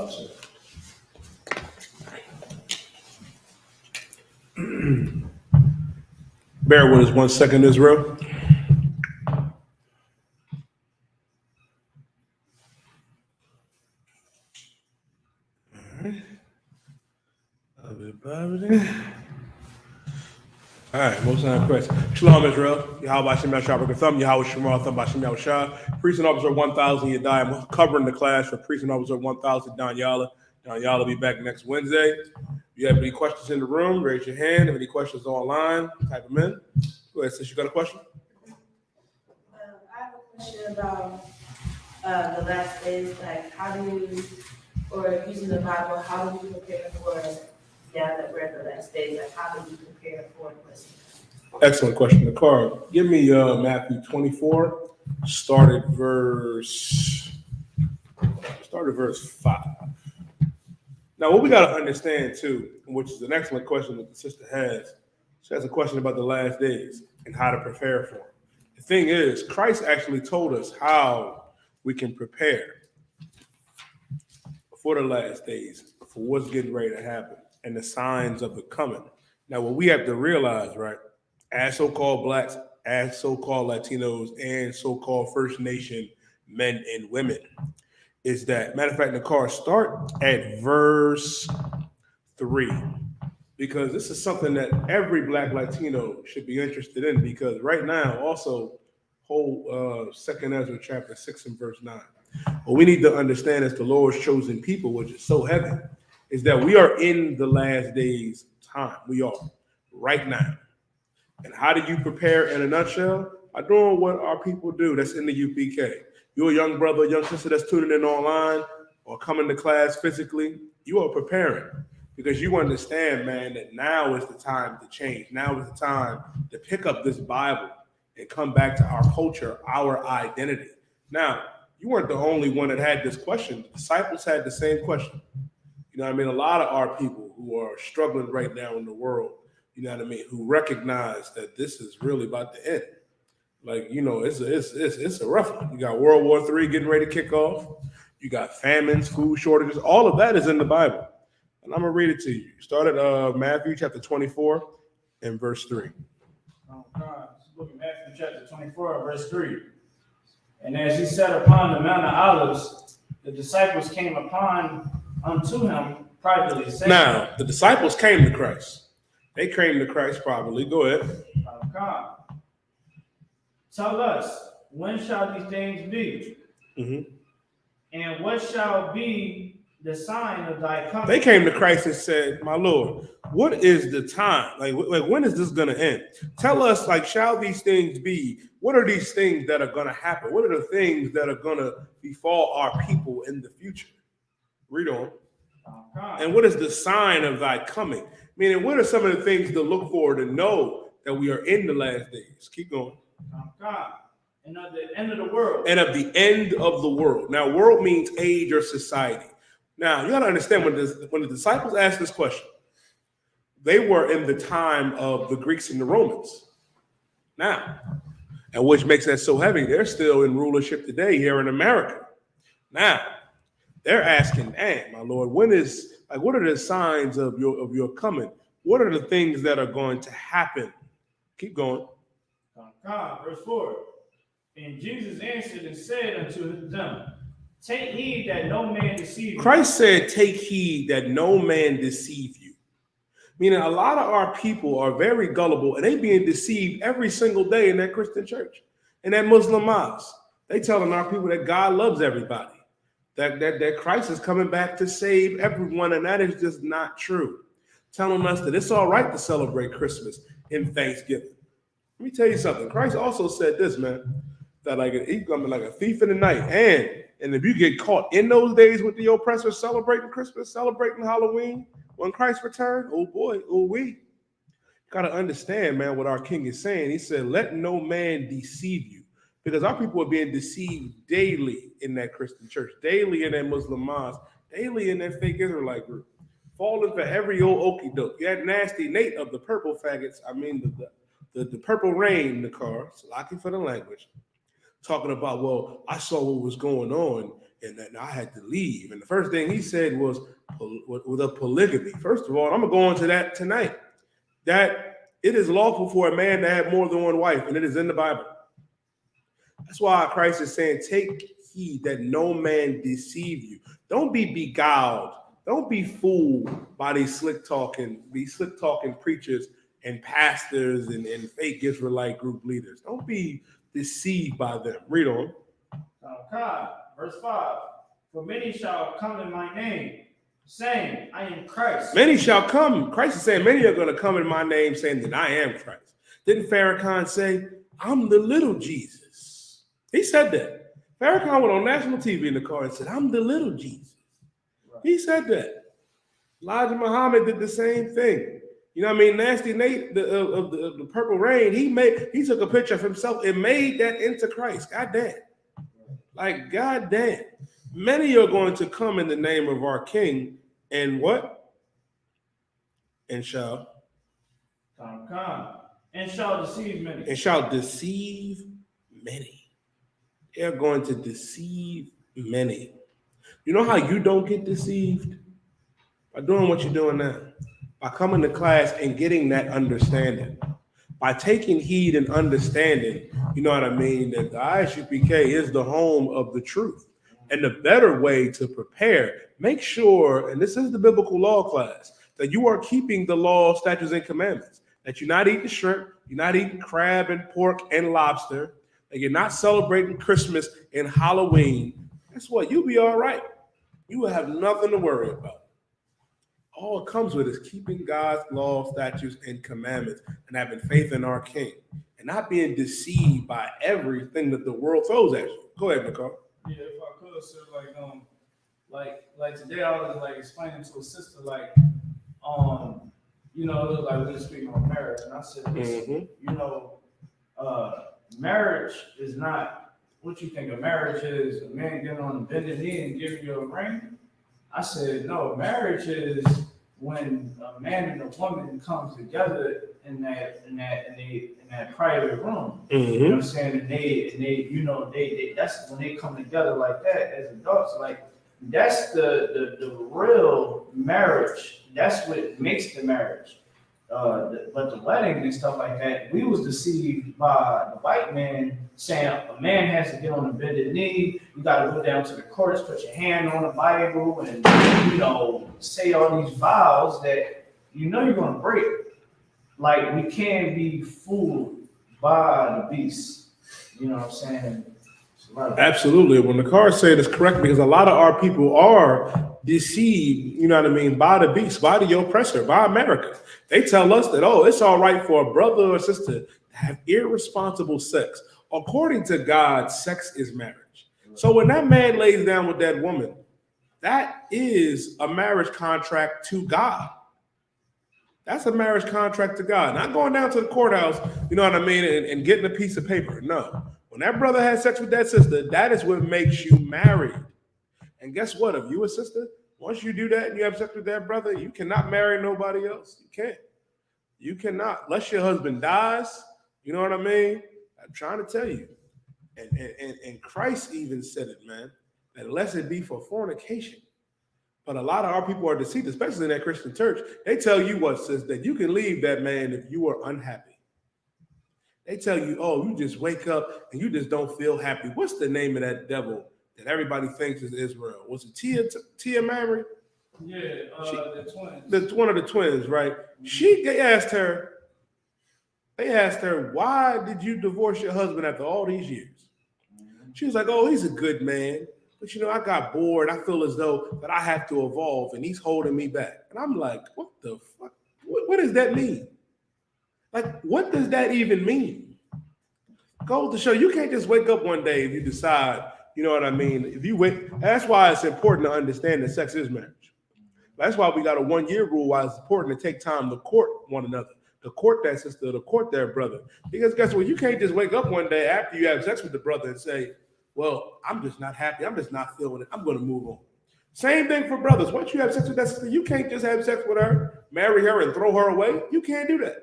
Awesome. Bear with us 1 second, Israel. All right, most time question. Shalom, Israel. Yahweh Hashem Yahshua Thumb, Yahweh Shemar Thumb Hashem Yahshua. Priest and Officer 1000 Yadai. I'm covering the class for Priest and Officer 1000 Don Yala. Don Yala will be back next Wednesday. If you have any questions in the room, raise your hand. If any questions online, type them in. Go ahead, sis. You got a question? I have a question about the last days. Like, how do you, or using the Bible, how do you prepare for now that we're at the last days? Like, how do you prepare for this? Excellent question. The card. Give me Matthew 24. Start at verse 5. Now, what we got to understand too, which is an excellent question that the sister has. She has a question about the last days and how to prepare for them. The thing is, Christ actually told us how we can prepare for the last days, for what's getting ready to happen, and the signs of it coming. Now, what we have to realize, right, as so-called blacks, as so-called Latinos, and so-called First Nation men and women, is that, matter of fact, the car start at verse 3, because this is something that every black Latino should be interested in, because right now, also, whole 2nd Ezra chapter 6 and verse 9. What we need to understand as the Lord's chosen people, which is so heavy, is that we are in the last days time. We are right now. And how do you prepare in a nutshell? By doing what our people do that's in the UPK. You're a young brother, young sister that's tuning in online or coming to class physically. You are preparing because you understand, man, that now is the time to change. Now is the time to pick up this Bible and come back to our culture, our identity. Now, you weren't the only one that had this question. The disciples had the same question. You know what I mean? A lot of our people who are struggling right now in the world, you know what I mean, who recognize that this is really about to end. Like, you know, it's a rough one. You got World War III getting ready to kick off. You got famines, food shortages. All of that is in the Bible. And I'm going to read it to you. Start at Matthew chapter 24 and verse 3. Oh, God. Book of Matthew chapter 24, verse 3. And as he sat upon the Mount of Olives, the disciples came unto him privately, saying, now, the disciples came to Christ. They came to Christ privately. Go ahead. Oh, God. Tell us, when shall these things be? Mm-hmm. And what shall be the sign of thy coming? They came to Christ and said, my Lord, what is the time? Like when is this going to end? Tell us, like, shall these things be? What are these things that are going to happen? What are the things that are going to befall our people in the future? Read on. Oh, God. And what is the sign of thy coming? Meaning, what are some of the things to look for to know that we are in the last days? Keep going. Oh, God. And of the end of the world. And of the end of the world. Now, world means age or society. Now, you got to understand when the disciples asked this question, they were in the time of the Greeks and the Romans. Now, and which makes that so heavy, they're still in rulership today here in America. Now, they're asking, my Lord, what are the signs of your coming? What are the things that are going to happen? Keep going. God, verse 4. And Jesus answered and said unto them, take heed that no man deceive you. Christ said, take heed that no man deceive you. Meaning a lot of our people are very gullible and they being deceived every single day in that Christian church, in that Muslim mosque. They telling our people that God loves everybody, that Christ is coming back to save everyone, and that is just not true. Telling us that it's all right to celebrate Christmas and Thanksgiving. Let me tell you something. Christ also said this, man, that he's gonna be like a thief in the night. And if you get caught in those days with the oppressors celebrating Christmas, celebrating Halloween, when Christ returned, oh boy, oh we gotta understand, man, what our King is saying. He said, let no man deceive you. Because our people are being deceived daily in that Christian church, daily in that Muslim mosque, daily in that fake Israelite group, falling for every old okie doke. You had nasty Nate of the purple faggots, the purple rain in the car, so lucky for the language, talking about, well, I saw what was going on and then I had to leave. And the first thing he said was with a polygamy. First of all, I'm gonna go into that tonight. That it is lawful for a man to have more than one wife, and it is in the Bible. That's why Christ is saying, take heed that no man deceive you. Don't be beguiled. Don't be fooled by these slick talking preachers and pastors and fake Israelite group leaders. Don't be deceived by them. Read on. Verse 5. For many shall come in my name, saying, I am Christ. Many shall come. Christ is saying, many are going to come in my name saying that I am Christ. Didn't Farrakhan say, I'm the little Jesus? He said that. Farrakhan went on national TV in the car and said, I'm the little Jesus. Right. He said that. Elijah Muhammad did the same thing. You know what I mean? Nasty Nate of the Purple Rain, he took a picture of himself and made that into Christ. God damn. Like, God damn. Many are going to come in the name of our King and what? And shall deceive many. And shall deceive many. They are going to deceive many. You know how you don't get deceived? By doing what you're doing now. By coming to class and getting that understanding. By taking heed and understanding, you know what I mean, that the Isupk is the home of the truth. And the better way to prepare, make sure, and this is the biblical law class, that you are keeping the law, statutes, and commandments. That you're not eating shrimp, you're not eating crab and pork and lobster, that you're not celebrating Christmas and Halloween. Guess what? You'll be all right. You will have nothing to worry about. All it comes with is keeping God's law, statutes, and commandments and having faith in our King and not being deceived by everything that the world throws at you. Go ahead, Nicole. Yeah, if I could, sir, like today I was like explaining to a sister, like, you know, it was like we were speaking on marriage, and I said, listen, you know, marriage is not what you think a marriage is. A man getting on the bended knee and giving you a ring. I said, no, marriage is when a man and a woman comes together in that private room. You know what I'm saying? And they you know, they that's when they come together like that as adults. Like that's the real marriage. That's what makes the marriage. But the wedding and stuff like that, we was deceived by the white man saying a man has to get on a bended knee. You got to go down to the courts, put your hand on the Bible, and you know, say all these vows that you know you're gonna break. Like we can't be fooled by the beast. You know what I'm saying? Absolutely. When the card said it's correct, because a lot of our people are deceived, you know what I mean, by the beast, by the oppressor, by America. They tell us that, oh, it's all right for a brother or sister to have irresponsible sex. According to God, sex is marriage. So when that man lays down with that woman, that is a marriage contract to God. That's a marriage contract to God. Not going down to the courthouse, you know what I mean, and getting a piece of paper. No. When that brother has sex with that sister, that is what makes you married. And guess what? If you a sister, once you do that and you have sex with that brother, you cannot marry nobody else. You can't. You cannot. Unless your husband dies, you know what I mean? I'm trying to tell you. And Christ even said it, man, that unless it be for fornication. But a lot of our people are deceived, especially in that Christian church. They tell you what, sis, that you can leave that man if you are unhappy. They tell you, oh, you just wake up and you just don't feel happy. What's the name of that devil that everybody thinks is Israel? Was it Tia Mowry? Yeah, the twins. That's one of the twins, right? They asked her, why did you divorce your husband after all these years? She was like, oh, he's a good man. But, you know, I got bored. I feel as though that I have to evolve and he's holding me back. And I'm like, what the fuck? What does that mean? Like, what does that even mean? Go to show you can't just wake up one day if you decide, you know what I mean? If you wait, that's why it's important to understand that sex is marriage. That's why we got a 1-year rule, why it's important to take time to court one another, to court that sister, to court that brother. Because guess what? You can't just wake up one day after you have sex with the brother and say, well, I'm just not happy. I'm just not feeling it. I'm going to move on. Same thing for brothers. Once you have sex with that sister, you can't just have sex with her, marry her, and throw her away. You can't do that.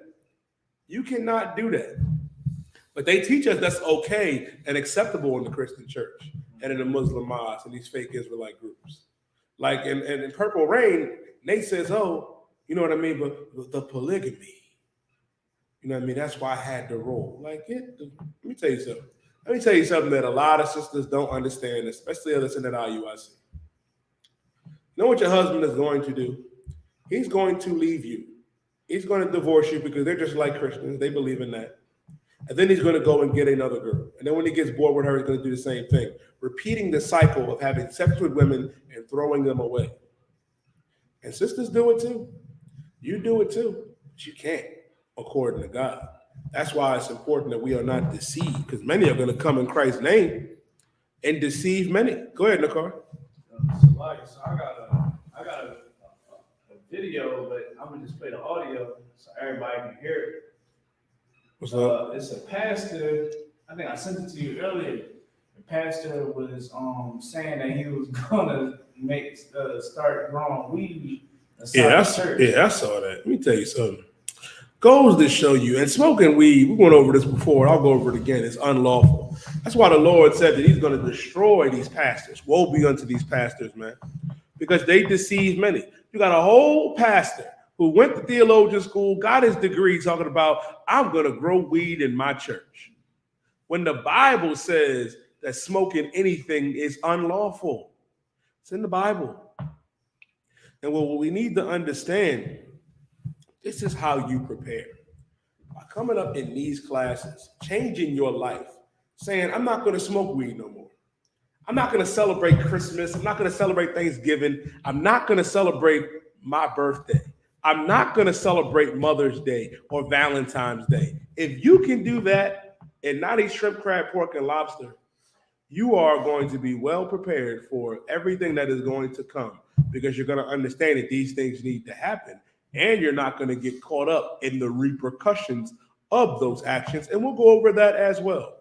You cannot do that. But they teach us that's okay and acceptable in the Christian church. and in the Muslim mosques and these fake Israelite groups. Like in Purple Rain, Nate says, oh, you know what I mean? But the polygamy, you know what I mean? That's why I had to roll. Like, let me tell you something. Let me tell you something that a lot of sisters don't understand, especially listening at IUIC. You know what your husband is going to do? He's going to leave you. He's going to divorce you because they're just like Christians. They believe in that. And then he's going to go and get another girl. And then when he gets bored with her, he's going to do the same thing, repeating the cycle of having sex with women and throwing them away. And sisters do it too. You do it too, but you can't, according to God. That's why it's important that we are not deceived, because many are going to come in Christ's name and deceive many. Go ahead, Nakar. So I got a video, but I'm gonna just play the audio so everybody can hear it. What's up? It's a pastor. I think I sent it to you earlier. The pastor was saying that he was gonna start growing weed. I saw that. Let me tell you something. Goes to show you, and smoking weed, we went over this before, I'll go over it again, it's unlawful. That's why the Lord said that he's going to destroy these pastors. Woe be unto these pastors, man, because they deceive many. You got a whole pastor who went to theologian school, got his degree, talking about, I'm going to grow weed in my church. When the Bible says that smoking anything is unlawful. It's in the Bible. And what we need to understand, this is how you prepare. By coming up in these classes, changing your life, saying, I'm not going to smoke weed no more. I'm not going to celebrate Christmas. I'm not going to celebrate Thanksgiving. I'm not going to celebrate my birthday. I'm not going to celebrate Mother's Day or Valentine's Day. If you can do that and not eat shrimp, crab, pork, and lobster, you are going to be well prepared for everything that is going to come, because you're going to understand that these things need to happen. And you're not going to get caught up in the repercussions of those actions. And we'll go over that as well.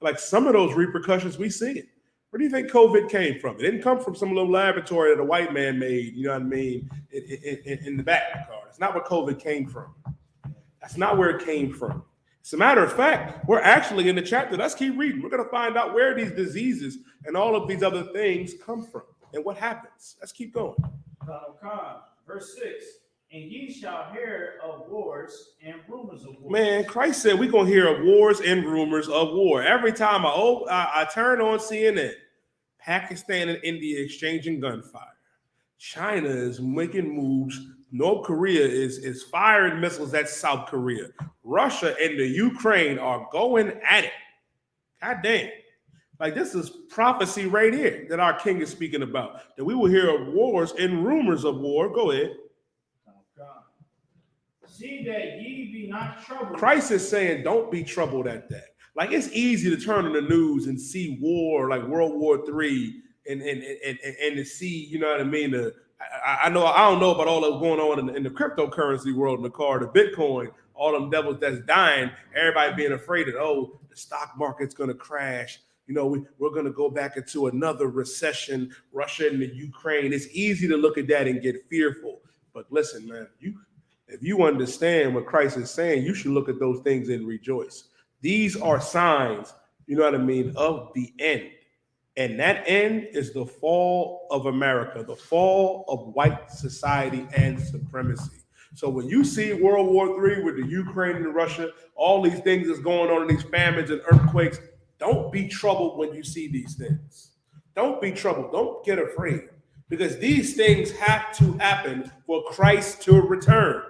Like some of those repercussions, we see it. Where do you think COVID came from? It didn't come from some little laboratory that a white man made, you know what I mean, in the back of the car. That's not where COVID came from. That's not where it came from. As a matter of fact, we're actually in the chapter. Let's keep reading. We're going to find out where these diseases and all of these other things come from and what happens. Let's keep going. Verse 6. And ye shall hear of wars and rumors of wars. Man, Christ said we're going to hear of wars and rumors of war. Every time I turn on CNN, Pakistan and India exchanging gunfire. China is making moves. North Korea is firing missiles at South Korea. Russia and the Ukraine are going at it. God damn. Like, this is prophecy right here that our king is speaking about. That we will hear of wars and rumors of war. Go ahead. See that ye be not troubled. Christ is saying, don't be troubled at that. Like, it's easy to turn on the news and see war, like World War III, and to see, you know what I mean? I don't know about all that's going on in the cryptocurrency world, in the car, the Bitcoin, all them devils that's dying, everybody being afraid that, oh, the stock market's going to crash. You know, we're going to go back into another recession, Russia and the Ukraine. It's easy to look at that and get fearful. But listen, man, if you understand what Christ is saying, you should look at those things and rejoice. These are signs, you know what I mean, of the end. And that end is the fall of America, the fall of white society and supremacy. So when you see World War III with the Ukraine and Russia, all these things that's going on in these famines and earthquakes, don't be troubled when you see these things. Don't be troubled. Don't get afraid, because these things have to happen for Christ to return.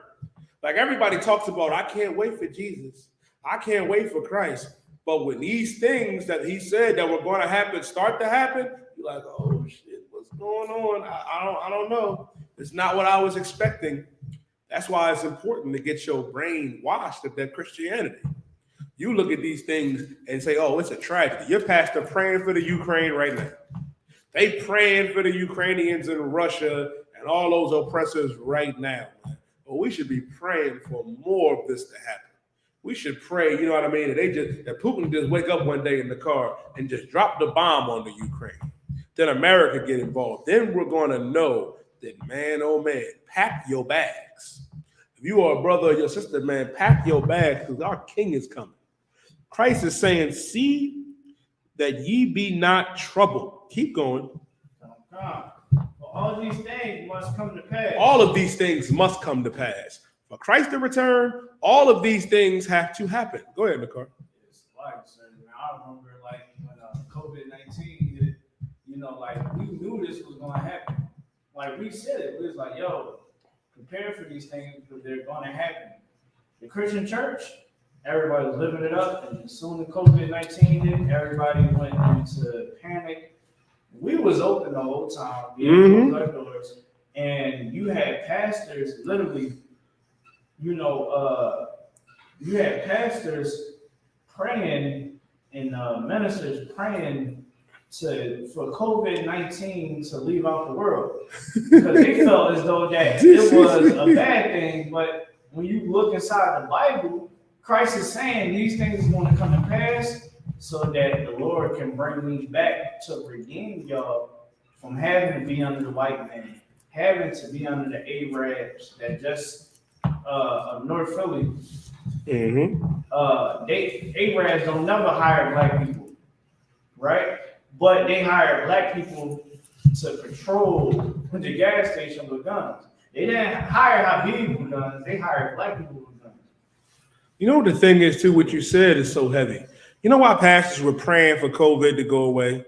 Like everybody talks about, I can't wait for Jesus. I can't wait for Christ. But when these things that he said that were going to happen start to happen, you're like, oh shit, what's going on? I don't know. It's not what I was expecting. That's why it's important to get your brain washed of that Christianity. You look at these things and say, oh, it's a tragedy. Your pastor praying for the Ukraine right now. They praying for the Ukrainians in Russia and all those oppressors right now. But we should be praying for more of this to happen. We should pray, you know what I mean, that Putin just wake up one day in the car and just drop the bomb on the Ukraine. Then America get involved. Then we're going to know that, man, oh man, pack your bags. If you are a brother or your sister, man, pack your bags, because our king is coming. Christ is saying, see that ye be not troubled. Keep going. Well, all these things must come to pass. All of these things must come to pass. For Christ to return, all of these things have to happen. Go ahead, Nicole. It's like, I remember like when COVID-19 hit, like we knew this was going to happen. Like we said it, we was like, yo, prepare for these things because they're going to happen. The Christian church, everybody was living it up, and as soon as COVID-19 hit, everybody went into panic. We was open the whole time, closed our doors, and you had pastors literally, you had pastors praying and ministers praying for COVID-19 to leave out the world because they felt as though that it was a bad thing. But when you look inside the Bible, Christ is saying these things are going to come to pass so that the Lord can bring me back to redeem y'all from having to be under the white man, having to be under the Arabs that just North Philly. Arabs don't never hire black people, right? But they hire black people to patrol the gas station with guns. They didn't hire Habib with guns. They hired black people with guns. You know what the thing is, too, what you said is so heavy. You know why pastors were praying for COVID to go away?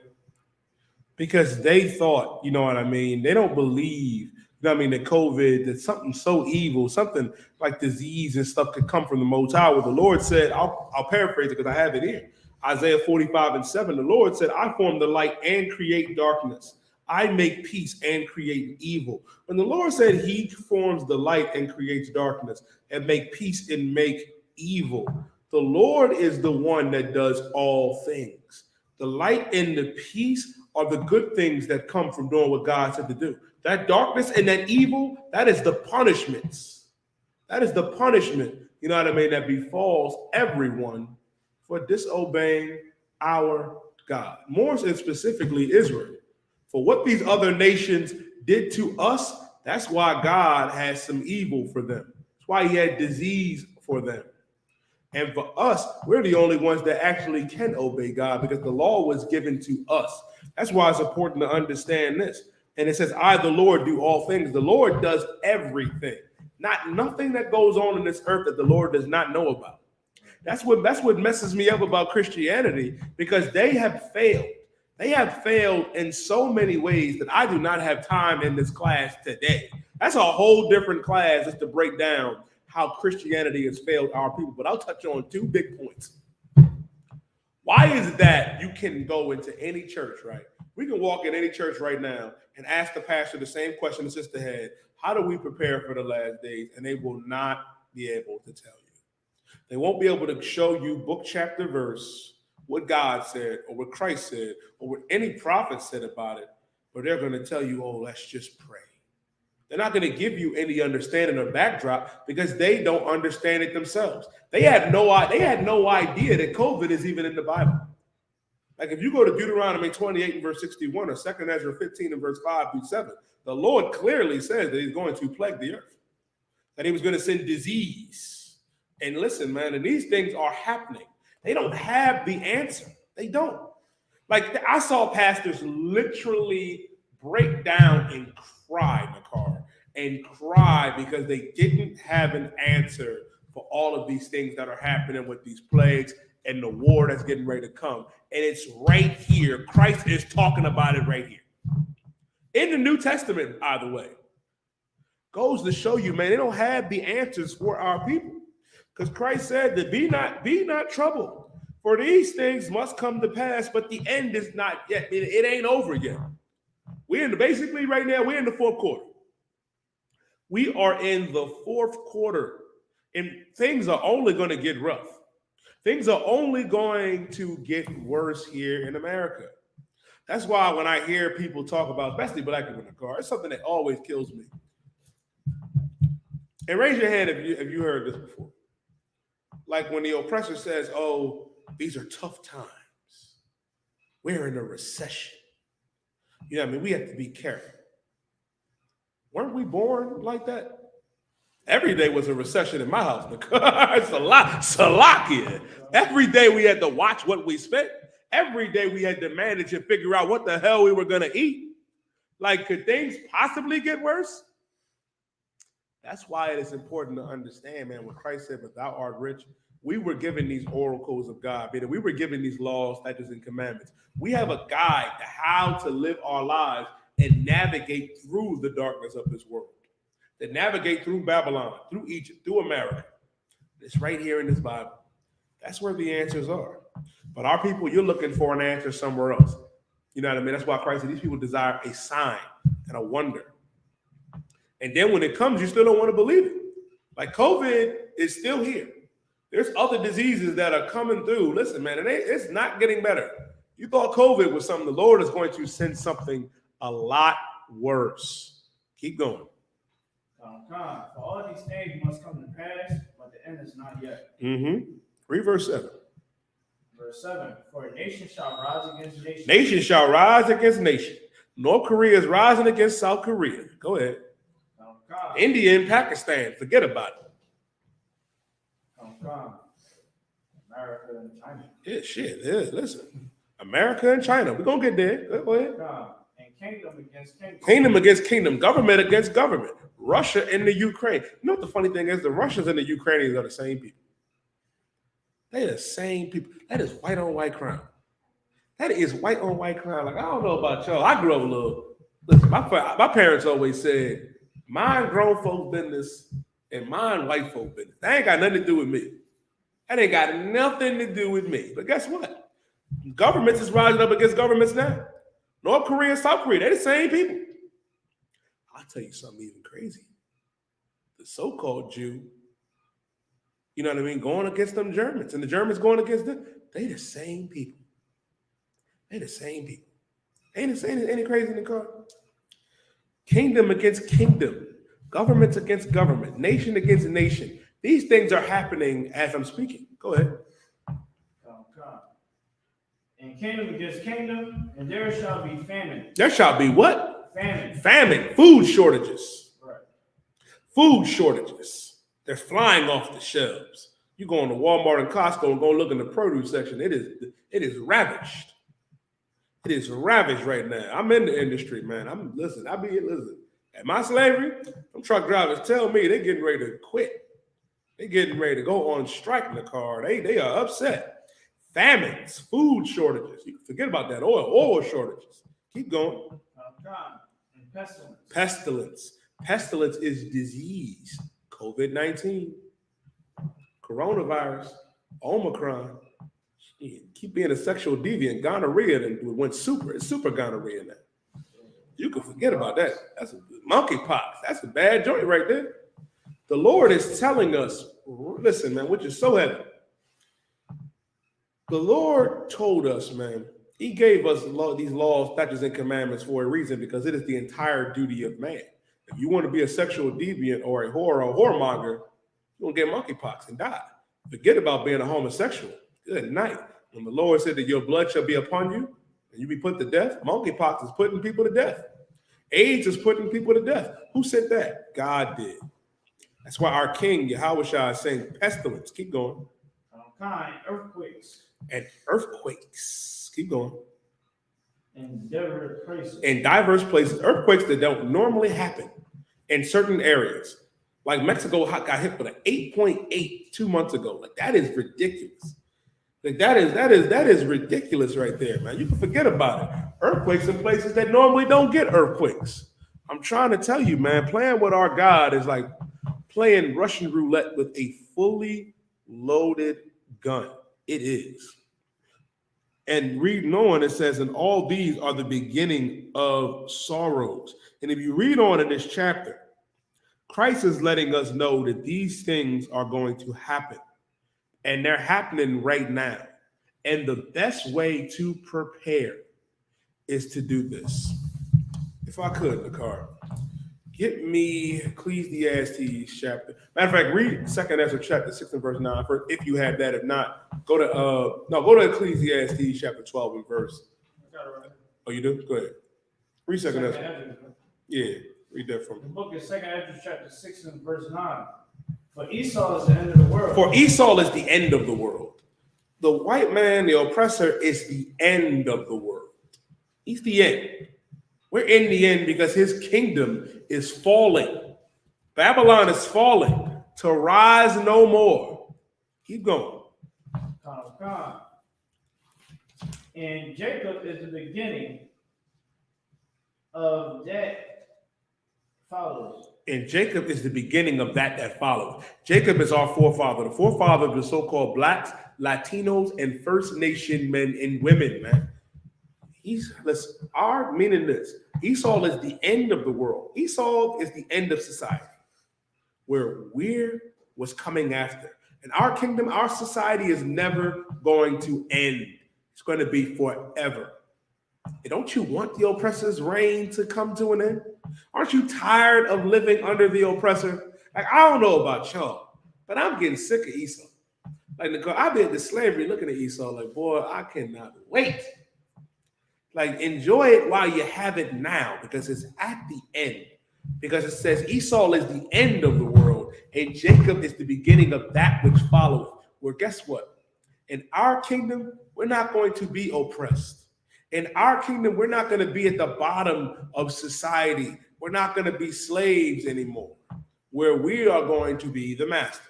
Because they thought, you know what I mean? They don't believe, that COVID, that something so evil, something like disease and stuff could come from the Most High. Well, the Lord said, I'll paraphrase it because I have it here. Isaiah 45:7, the Lord said, I form the light and create darkness. I make peace and create evil. When the Lord said he forms the light and creates darkness and make peace and make evil, the Lord is the one that does all things. The light and the peace are the good things that come from doing what God said to do. That darkness and that evil, that is the punishments. That is the punishment, that befalls everyone for disobeying our God. More specifically, Israel. For what these other nations did to us, that's why God has some evil for them. That's why he had disease for them. And for us, we're the only ones that actually can obey God because the law was given to us. That's why it's important to understand this. And it says, I, the Lord, do all things. The Lord does everything. Nothing that goes on in this earth that the Lord does not know about. That's what messes me up about Christianity, because they have failed. They have failed in so many ways that I do not have time in this class today. That's a whole different class just to break down how Christianity has failed our people. But I'll touch on two big points. Why is it that you can go into any church, right? We can walk in any church right now and ask the pastor the same question the sister had. How do we prepare for the last days? And they will not be able to tell you. They won't be able to show you book, chapter, verse, what God said or what Christ said or what any prophet said about it. But they're going to tell you, oh, let's just pray. They're not going to give you any understanding or backdrop because they don't understand it themselves. They had no idea that COVID is even in the Bible. Like if you go to Deuteronomy 28 and verse 61 or 2 Ezra 15 and verse 5 through 7, the Lord clearly says that he's going to plague the earth, that he was going to send disease. And listen, man, and these things are happening. They don't have the answer. They don't. Like I saw pastors literally break down and cry in the car and cry because they didn't have an answer for all of these things that are happening with these plagues and the war that's getting ready to come. And it's right here. Christ is talking about it right here. In the New Testament, by the way, goes to show you, man, they don't have the answers for our people. Because Christ said that be not troubled, for these things must come to pass, but the end is not yet. It ain't over yet. Basically right now, we're in the fourth quarter. We are in the fourth quarter, and things are only going to get rough. Things are only going to get worse here in America. That's why when I hear people talk about, especially black people in the car, it's something that always kills me. And raise your hand if you heard this before. Like when the oppressor says, oh, these are tough times. We're in a recession. You know what I mean? We have to be careful. Weren't we born like that? Every day was a recession in my house. It's a lot. Salakia. Every day we had to watch what we spent. Every day we had to manage and figure out what the hell we were going to eat. Like, could things possibly get worse? That's why it is important to understand, man, when Christ said, "But thou art rich," we were given these oracles of God. We were given these laws, statutes, and commandments. We have a guide to how to live our lives and navigate through the darkness of this world, to navigate through Babylon, through Egypt, through America. It's right here in this Bible. That's where the answers are. But our people, you're looking for an answer somewhere else. You know what I mean? That's why Christ said these people desire a sign and a wonder. And then when it comes, you still don't want to believe it. Like COVID is still here. There's other diseases that are coming through. Listen, man, it's not getting better. You thought COVID was something. The Lord is going to send something a lot worse. Keep going. For all these things must come to pass, but the end is not yet. Read verse 7. Verse 7. For a nation shall rise against nation. Nation shall rise against nation. North Korea is rising against South Korea. Go ahead. India and Pakistan. Forget about it. America and China. Yeah, shit. Yeah, listen. America and China. We're going to get there. Go ahead. And kingdom against kingdom. Kingdom against kingdom. Government against government. Russia and the Ukraine. You know what the funny thing is? The Russians and the Ukrainians are the same people. They're the same people. That is white on white crime. That is white on white crime. Like, I don't know about y'all. I grew up a little. Listen, my parents always said, "Mine grown folk business and mine white folk business." That ain't got nothing to do with me. That ain't got nothing to do with me. But guess what? Governments is rising up against governments now. North Korea and South Korea, they're the same people. I'll tell you something even crazy. The so-called Jew, you know what I mean, going against them Germans, and the Germans going against them, they the same people. They the same people. Ain't it crazy in the car? Kingdom against kingdom, governments against government, nation against nation. These things are happening as I'm speaking. Go ahead. And kingdom against kingdom, and there shall be famine. There shall be what? Famine. Famine. Food shortages. Right. Food shortages. They're flying off the shelves. You go into Walmart and Costco and go look in the produce section. It is ravaged. It is ravaged right now. I'm in the industry, man. Listen. At my slavery, them truck drivers tell me they're getting ready to quit. They're getting ready to go on strike in the car. They are upset. Famines, food shortages. You forget about that. Oil shortages. Keep going. And pestilence. Pestilence. Pestilence is disease. COVID-19, coronavirus, Omicron. Keep being a sexual deviant. Gonorrhea it's super gonorrhea now. You can forget about that. That's monkeypox. That's a bad joint right there. The Lord is telling us, listen, man, which is so heavy. The Lord told us, man, he gave us these laws, statutes, and commandments for a reason, because it is the entire duty of man. If you want to be a sexual deviant or a whore or a whoremonger, you're going to get monkeypox and die. Forget about being a homosexual. Good night. When the Lord said that your blood shall be upon you and you be put to death, monkeypox is putting people to death. AIDS is putting people to death. Who said that? God did. That's why our King, Yahweh, is saying pestilence. Keep going. Earthquakes. And earthquakes. Keep going. In diverse places. In diverse places. Earthquakes that don't normally happen in certain areas. Like Mexico got hit with an 8.8 2 months ago. Like, that is ridiculous. Like, that is ridiculous right there, man. You can forget about it. Earthquakes in places that normally don't get earthquakes. I'm trying to tell you, man, playing with our God is like playing Russian roulette with a fully loaded gun. It is. And reading on, it says, and all these are the beginning of sorrows. And if you read on in this chapter, Christ is letting us know that these things are going to happen. And they're happening right now. And the best way to prepare is to do this. If I could, Nakar, get me Ecclesiastes chapter. Matter of fact, read 2 Ezra chapter 6 and verse 9 first, if you have that. If not, go to Ecclesiastes chapter 12 and verse. Oh, you do? Go ahead. Read 2 Ezra. Yeah, read that from me. The book is 2 Ezra chapter 6 and verse 9. For Esau is the end of the world. For Esau is the end of the world. The white man, the oppressor, is the end of the world. He's the end. We're in the end because his kingdom is falling. Babylon is falling to rise no more. Keep going. Con. And Jacob is the beginning of that follows. And Jacob is the beginning of that follows. Jacob is our forefather, the forefather of the so-called blacks, Latinos, and First Nation men and women, man. Our meaning this. Esau is the end of the world. Esau is the end of society, where we're was coming after. And our kingdom, our society is never going to end. It's going to be forever. And don't you want the oppressor's reign to come to an end? Aren't you tired of living under the oppressor? Like, I don't know about y'all, but I'm getting sick of Esau. Like, Nicole, I've been to slavery looking at Esau like, boy, I cannot wait. Like, enjoy it while you have it now, because it's at the end. Because it says Esau is the end of the world, and Jacob is the beginning of that which followeth. Well, guess what? In our kingdom, we're not going to be oppressed. In our kingdom, we're not going to be at the bottom of society. We're not going to be slaves anymore, where we are going to be the master.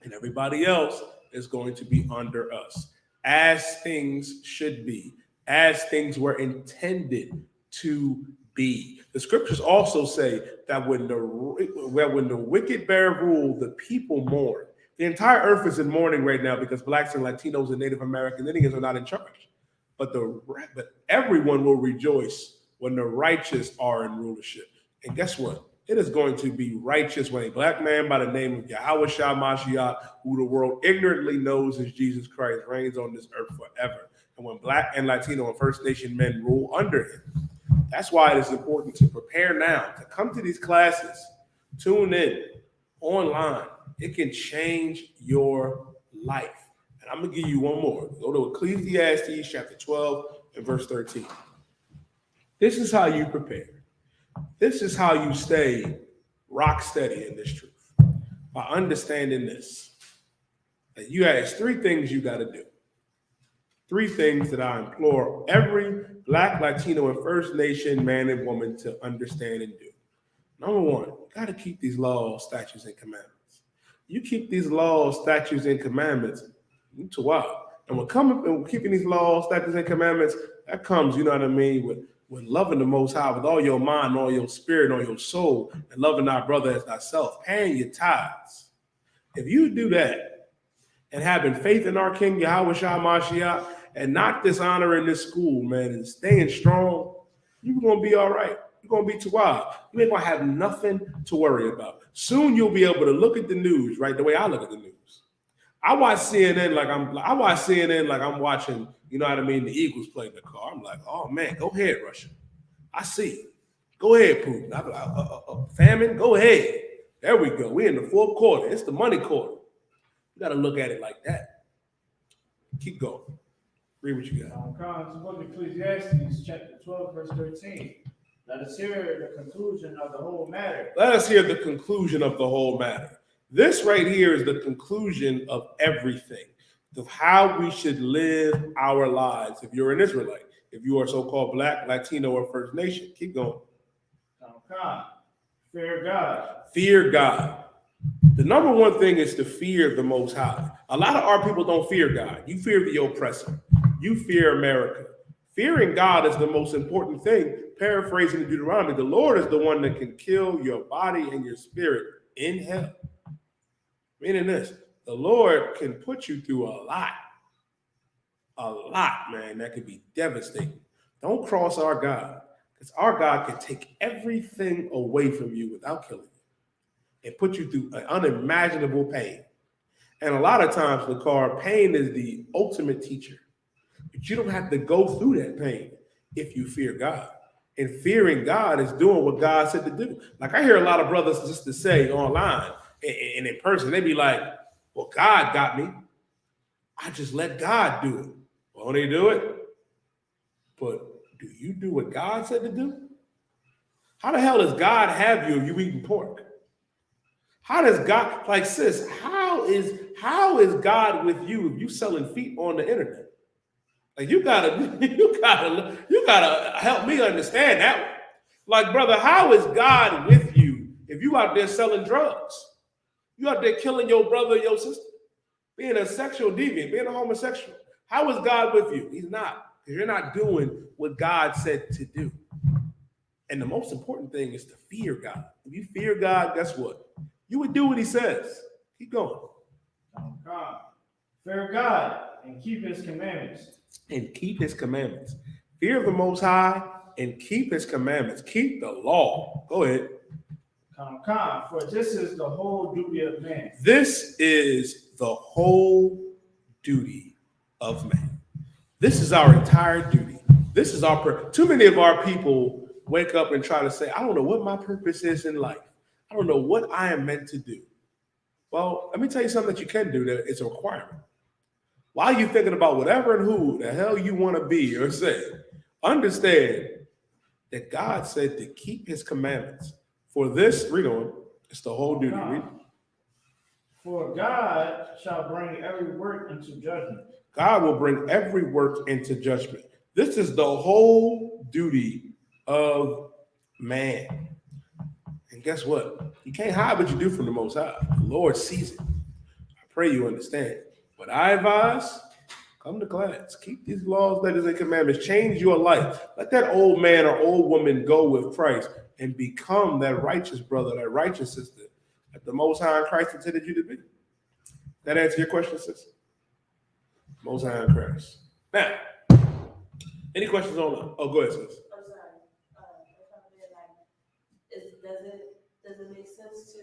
And everybody else is going to be under us, as things should be, as things were intended to be. The scriptures also say that when the wicked bear rule, the people mourn. The entire earth is in mourning right now because blacks and Latinos and Native American Indians are not in charge. But everyone will rejoice when the righteous are in rulership. And guess what? It is going to be righteous when a black man by the name of Yahweh Shah Mashiach, who the world ignorantly knows as Jesus Christ, reigns on this earth forever. And when black and Latino and First Nation men rule under him. That's why it is important to prepare now, to come to these classes, tune in, online. It can change your life. And I'm going to give you one more. Go to Ecclesiastes chapter 12 and verse 13. This is how you prepare. This is how you stay rock steady in this truth. By understanding this. That you have 3 things you got to do. 3 things that I implore every Black, Latino, and First Nation man and woman to understand and do. Number 1, you got to keep these laws, statutes, and commandments. You keep these laws, statutes, and commandments, you to wow. And when keeping these laws, statutes, and commandments, that comes, you know what I mean, with loving the Most High with all your mind, all your spirit, all your soul, and loving our brother as thyself, paying your tithes. If you do that, and having faith in our King, Yahweh Shah Mashiach, and not dishonoring this school, man, and staying strong, you're going to be all right. You're going to be too wild. You ain't going to have nothing to worry about. Soon you'll be able to look at the news, right, the way I look at the news. I watch CNN like I'm watching, you know what I mean, the Eagles play in the car. I'm like, oh, man, go ahead, Russia. I see. Go ahead, Putin. Famine, go ahead. There we go. We're in the 4th quarter. It's the money quarter. You got to look at it like that. Keep going. Read what you got. Come to the book of Ecclesiastes, chapter 12, verse 13. Let us hear the conclusion of the whole matter. Let us hear the conclusion of the whole matter. This right here is the conclusion of everything, of how we should live our lives. If you're an Israelite, if you are so-called Black, Latino, or First Nation, keep going. Come. Fear God. Fear God. The number 1 thing is to fear the Most High. A lot of our people don't fear God. You fear the oppressor. You fear America. Fearing God is the most important thing. Paraphrasing Deuteronomy, the Lord is the one that can kill your body and your spirit in hell. Meaning this, the Lord can put you through a lot, man. That could be devastating. Don't cross our God, because our God can take everything away from you without killing you and put you through an unimaginable pain. And a lot of times, pain is the ultimate teacher. But you don't have to go through that pain if you fear God. And fearing God is doing what God said to do. Like, I hear a lot of brothers just to say online and in person, they be like, well, God got me. I just let God do it. Won't he do it? But do you do what God said to do? How the hell does God have you if you eating pork? How does God, like, sis, how is God with you if you selling feet on the internet? Like, you gotta you gotta help me understand that one. Like, brother, how is God with you if you out there selling drugs? You out there killing your brother, your sister, being a sexual deviant, being a homosexual. How is God with you? He's not, because you're not doing what God said to do. And the most important thing is to fear God. If you fear God, guess what? You would do what he says. Keep going. God. Fear God and keep his commandments. And keep his commandments. Fear the Most High and keep his commandments. Keep the law. Go ahead. For this is the whole duty of man. This is the whole duty of man. This is our entire duty. This is our too many of our people wake up and try to say, I don't know what my purpose is in life. I don't know what I am meant to do. Well, let me tell you something that you can do that it's a requirement. While you're thinking about whatever and who the hell you want to be or say, understand that God said to keep his commandments. For this, read on, it's the whole duty. Read. For God shall bring every work into judgment. God will bring every work into judgment. This is the whole duty of man. And guess what? You can't hide what you do from the Most High. The Lord sees it. I pray you understand. But I advise, come to class. Keep these laws, statutes, and commandments. Change your life. Let that old man or old woman go with Christ and become that righteous brother, that righteous sister that the Most High in Christ intended you to be. That answer your question, sister? Most High in Christ. Now, any questions on that? Oh, go ahead, sis. I'm sorry. Does it make sense to?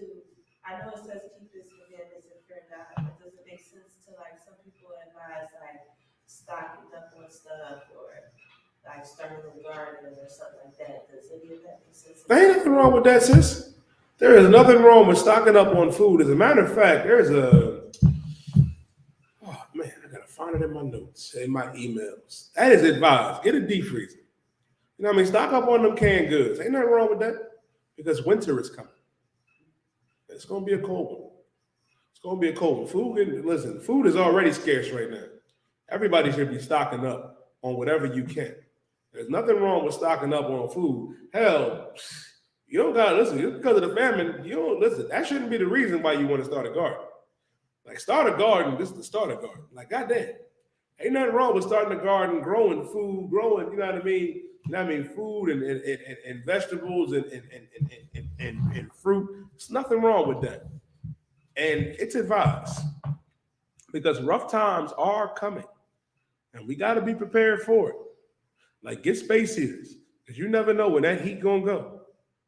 I know it says keep his commandments and fear God, but does it make sense to like some people advise like stocking up on stuff or like starting a garden or something like that? Does any of that make sense? There ain't nothing wrong with that, sis. There is nothing wrong with stocking up on food. As a matter of fact, there's a oh man, I gotta find it in my notes, in my emails. That is advised. Get a deep freezer. You know what I mean? Stock up on them canned goods. Ain't nothing wrong with that because winter is coming. It's gonna be a cold one. It's gonna be a cold one. Listen, food is already scarce right now. Everybody should be stocking up on whatever you can. There's nothing wrong with stocking up on food. Hell, you don't gotta listen. Just because of the famine, you don't listen. That shouldn't be the reason why you want to start a garden. Like start a garden, this is the start a garden. Like goddamn, ain't nothing wrong with starting a garden, growing food, growing. You know what I mean? You know what I mean? Food and vegetables and fruit. There's nothing wrong with that. And it's advised because rough times are coming, and we got to be prepared for it. Like get space heaters because you never know when that heat gonna go.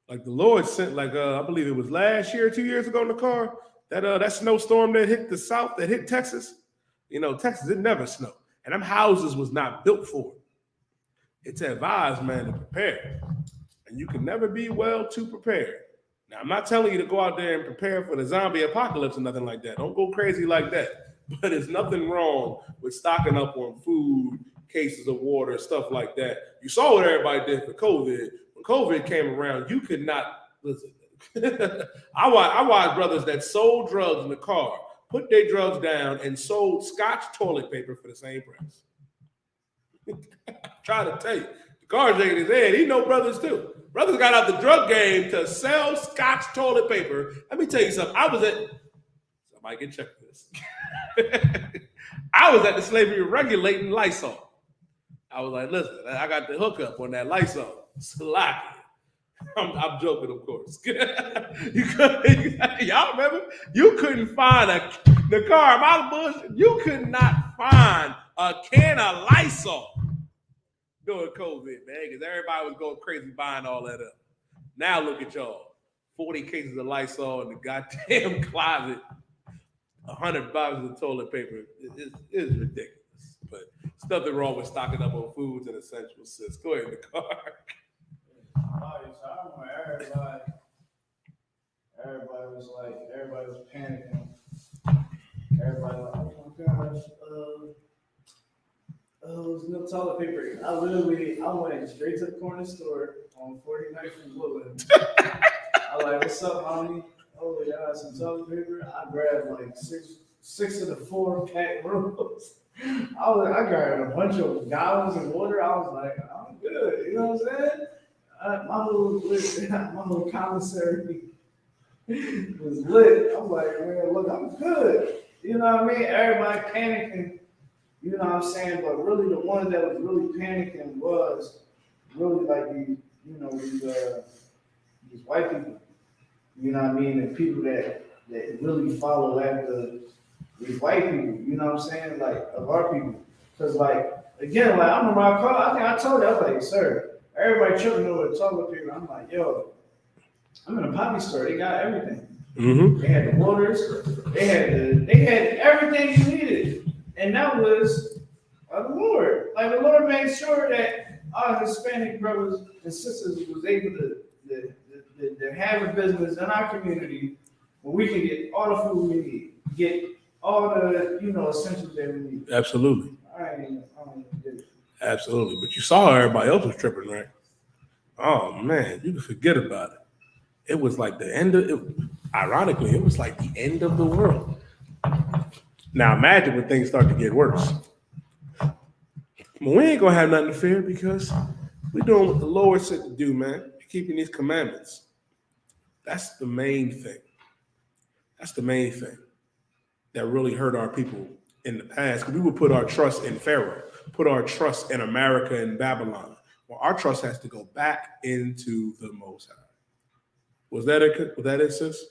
Like the Lord sent, like I believe it was last year, 2 years ago in the car, that snowstorm that hit the south, that hit Texas. You know, Texas, it never snowed. And them houses was not built for it. It's advised, man, to prepare. And you can never be well too prepared. Now, I'm not telling you to go out there and prepare for the zombie apocalypse or nothing like that. Don't go crazy like that. But there's nothing wrong with stocking up on food, cases of water, stuff like that. You saw what everybody did for COVID. When COVID came around, you could not listen. I watched brothers that sold drugs in the car, put their drugs down, and sold Scotch toilet paper for the same price. Trying to tell you, the car shaking his head. He know brothers too. Brothers got out the drug game to sell Scotch toilet paper. Let me tell you something. Somebody get checked for this. I was at the slavery regulating Lysol. I was like, listen, I got the hookup on that Lysol. Slack. I'm joking, of course. Y'all remember? You couldn't find the car out of bush. You could not find a can of Lysol during COVID, man, because everybody was going crazy buying all that up. Now look at y'all. 40 cases of Lysol in the goddamn closet. 100 boxes of toilet paper. It's ridiculous. But there's nothing wrong with stocking up on foods and essentials, sis. Go ahead in the car. So everybody was panicking. Everybody was like, oh my gosh, there's no toilet paper. I went straight to the corner store on 49th and Woodland. I was like, what's up, homie? oh yeah, some toilet paper. I grabbed like six of the 4-pack rolls. I grabbed a bunch of gallons of water. I was like, I'm good. You know what I'm saying? My little commissary was lit. I'm like, man, look, I'm good. You know what I mean? Everybody panicking. You know what I'm saying? But really, the one that was really panicking was really like these white people. You know what I mean? And people that really follow after these white people. You know what I'm saying? Like of our people. Because like again, like I remember I called. I think I told you, I was like, sir, everybody tripping over toilet paper. I'm like, yo, I'm in a poppy store. They got everything. Mm-hmm. They had the waters. They had everything you needed, and that was the Lord. Like the Lord made sure that our Hispanic brothers and sisters was able to have a business in our community where we can get all the food we need, get all the essentials that we need. Absolutely. I Absolutely. But you saw how everybody else was tripping, right? Oh man, you can forget about it. It was like the end of it. Ironically, it was like the end of the world. Now imagine when things start to get worse. But we ain't gonna have nothing to fear because we're doing what the Lord said to do, man. We're keeping these commandments. That's the main thing. That's the main thing that really hurt our people in the past. Because we would put our trust in Pharaoh, put our trust in America and Babylon. Well, our trust has to go back into the Most High. Was that it, sis?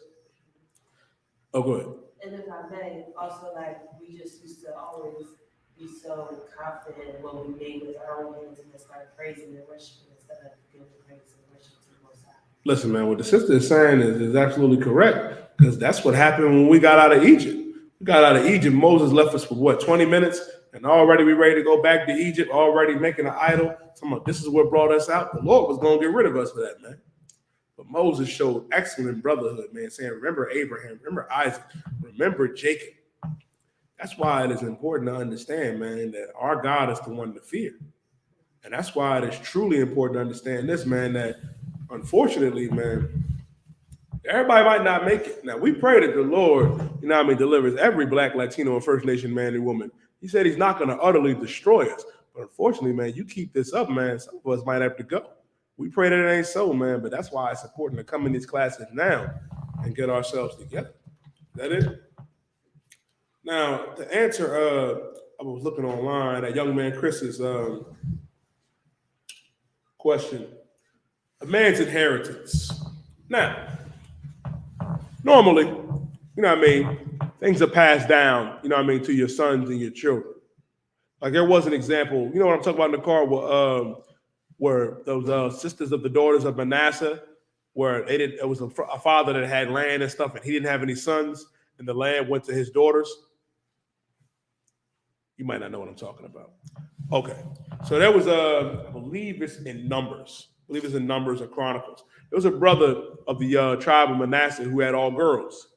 Oh, go ahead. And if I may, also like we just used to always be so confident in what we made with our own hands and then start praising and worshiping instead of giving praise and worship to the Most High. Listen, man, what the sister is saying is absolutely correct because that's what happened when we got out of Egypt. We got out of Egypt. Moses left us for what, 20 minutes? And already we ready to go back to Egypt, already making an idol. So this is what brought us out. The Lord was going to get rid of us for that, man. But Moses showed excellent brotherhood, man, saying, remember Abraham, remember Isaac, remember Jacob. That's why it is important to understand, man, that our God is the one to fear. And that's why it is truly important to understand this, man, that unfortunately, man, everybody might not make it. Now, we pray that the Lord, delivers every Black, Latino, and First Nation man and woman. He said he's not going to utterly destroy us. But unfortunately, man, you keep this up, man, some of us might have to go. We pray that it ain't so, man, but that's why it's important to come in these classes now and get ourselves together. Is that it? Now, to answer, I was looking online at young man Chris's question, a man's inheritance. Now, normally, things are passed down, to your sons and your children. Like there was an example, you know what I'm talking about in the car, where those sisters of the daughters of Manasseh, where it was a father that had land and stuff, and he didn't have any sons, and the land went to his daughters. You might not know what I'm talking about. Okay, so there was I believe it's in Numbers. I believe it's in Numbers or Chronicles. There was a brother of the tribe of Manasseh who had all girls,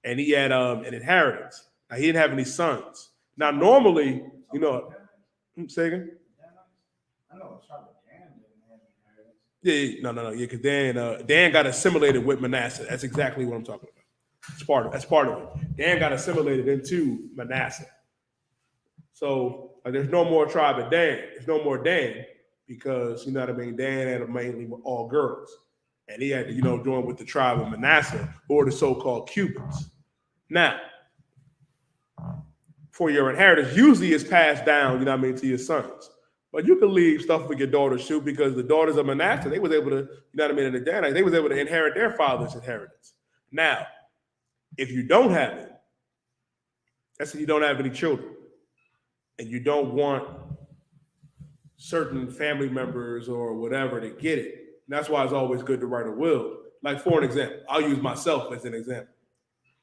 and he had an inheritance. Now he didn't have any sons. Now normally, say again. know it's probably Yeah, because Dan got assimilated with Manasseh. That's exactly what I'm talking about. That's part of it. Dan got assimilated into Manasseh. So there's no more tribe of Dan. There's no more Dan because Dan had mainly all girls, and he had to join with the tribe of Manasseh or the so-called Cubans. Now, for your inheritance, usually it's passed down, to your sons. But you can leave stuff for your daughters too, because the daughters of Manasseh, they was able to, in the Danites, they was able to inherit their father's inheritance. Now, if you don't have it, that's if you don't have any children, and you don't want certain family members or whatever to get it. And that's why it's always good to write a will. Like for an example, I'll use myself as an example.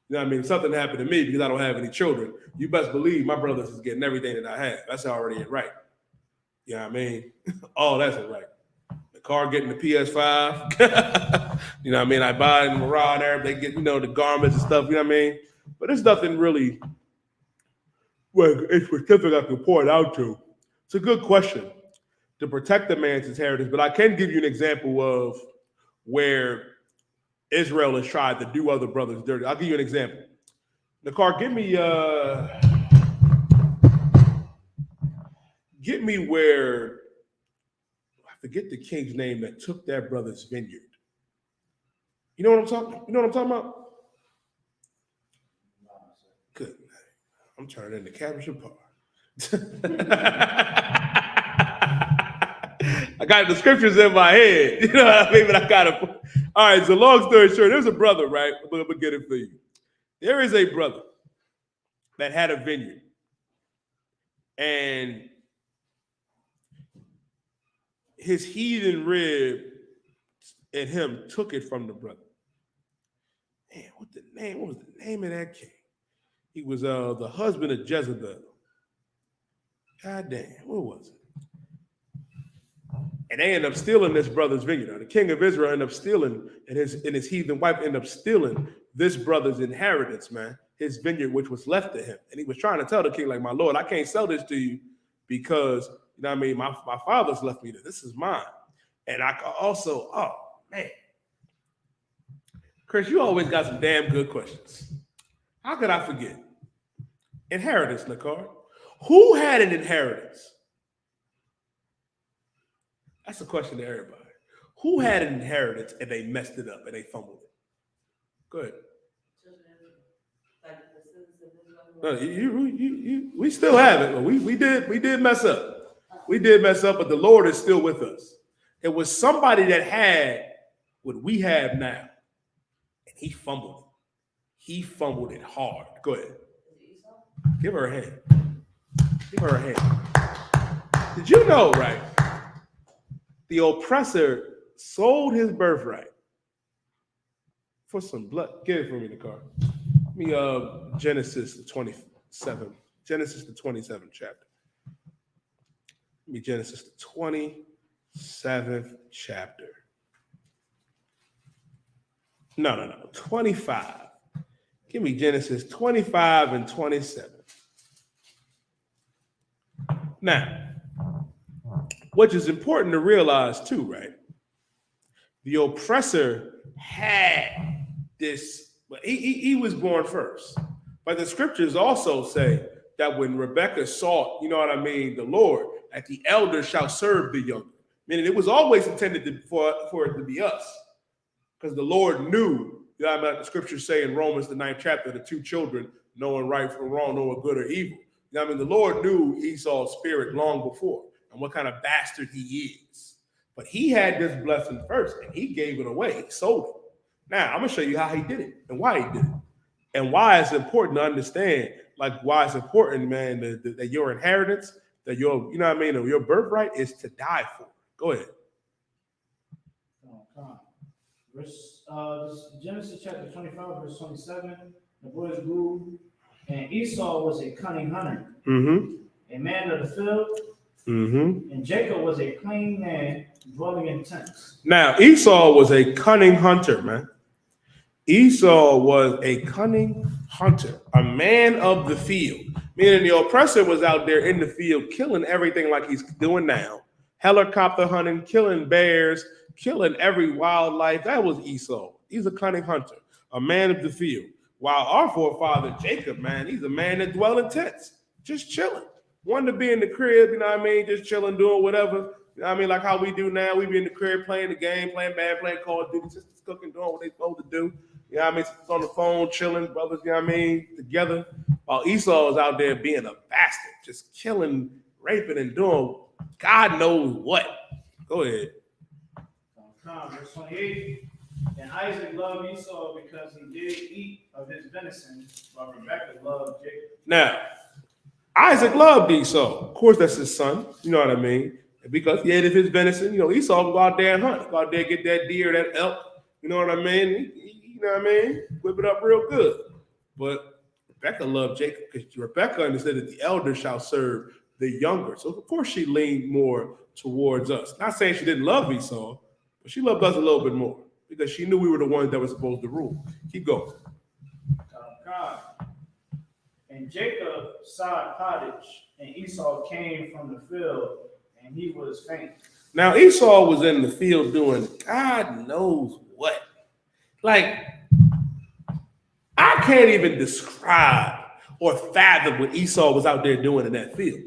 If something happened to me because I don't have any children, you best believe my brothers is getting everything that I have. That's already in right. You know what I mean? Oh, that's it, right. The car getting the PS5. I buy it in Mirage there. They get, the garments and stuff, But it's nothing really, it's specific I can point out to. It's a good question to protect the man's inheritance, but I can give you an example of where Israel has tried to do other brothers dirty. I'll give you an example. Nakar, get me where I forget the king's name that took that brother's vineyard. You know what I'm talking? You know what I'm talking about? Good. I'm turning into Captain Shapar. I got the scriptures in my head. You know what I mean? But I got to. All right, so long story short, there's a brother, right? I'm going to get it for you. There is a brother that had a vineyard. And his heathen rib and him took it from the brother. Man, what was the name of that king? He was the husband of Jezebel. God damn, what was it? And they end up stealing this brother's vineyard. Now, the king of Israel ended up stealing, and his heathen wife ended up stealing this brother's inheritance, man, his vineyard, which was left to him. And he was trying to tell the king, like, my lord, I can't sell this to you because, you know what I mean, my father's left me this. This is mine. And I also, oh, man. Chris, you always got some damn good questions. How could I forget? Inheritance, Nakar. Who had an inheritance? That's a question to everybody. Who had an inheritance and they messed it up and they fumbled it? Go ahead. No, we still have it. We did mess up. We did mess up, but the Lord is still with us. It was somebody that had what we have now, and he fumbled it. He fumbled it hard. Go ahead. Give her a hand. Give her a hand. Did you know, right? The oppressor sold his birthright for some blood. Get it for me in the car. Let me Genesis the 27th chapter. Let me Genesis the 27th chapter. No. 25. Give me Genesis 25 and 27. Now, which is important to realize too, right? The oppressor had this, but he was born first. But the scriptures also say that when Rebekah sought, you know what I mean, the Lord, that the elder shall serve the younger. Meaning it was always intended for it to be us. Because the Lord knew, you know what I mean, the scriptures say in Romans, the 9th chapter, the two children, knowing right from wrong, knowing good or evil. You know what I mean? The Lord knew Esau's spirit long before and what kind of bastard he is. But he had this blessing first and he gave it away. He sold it. Now, I'm going to show you how he did it and why he did it. And why it's important to understand, like why it's important, man, that your inheritance, that your, you know what I mean, or your birthright is to die for. Go ahead. Genesis chapter 25, verse 27. The boys grew, and Esau was a cunning hunter, a man of the field, and Jacob was a plain man dwelling in tents. Now, Esau was a cunning hunter, man. Esau was a cunning hunter, a man of the field. Meaning the oppressor was out there in the field killing everything like he's doing now. Helicopter hunting, killing bears, killing every wildlife. That was Esau. He's a cunning hunter, a man of the field. While our forefather Jacob, man, he's a man that dwelled in tents, just chilling. Wanted to be in the crib, you know what I mean, just chilling, doing whatever. You know what I mean, like how we do now. We be in the crib playing the game, playing bad, playing Call of Duty, sisters cooking, doing what they supposed to do. You know what I mean? Sisters on the phone, chilling, brothers, you know what I mean, together. While Esau is out there being a bastard, just killing, raping, and doing God knows what. Go ahead. Verse 28. And Isaac loved Esau because he did eat of his venison, while Rebekah loved Jacob. Now, Isaac loved Esau. Of course, that's his son. You know what I mean? And because he ate of his venison, you know, Esau would go out there and hunt. Go out there and get that deer, that elk. You know what I mean? You know what I mean? Whip it up real good. But Rebekah loved Jacob because Rebekah understood that the elder shall serve the younger. So, of course, she leaned more towards us. Not saying she didn't love Esau, but she loved us a little bit more because she knew we were the ones that were supposed to rule. Keep going. God. And Jacob sowed pottage, and Esau came from the field, and he was faint. Now, Esau was in the field doing God knows what. Like, I can't even describe or fathom what Esau was out there doing in that field.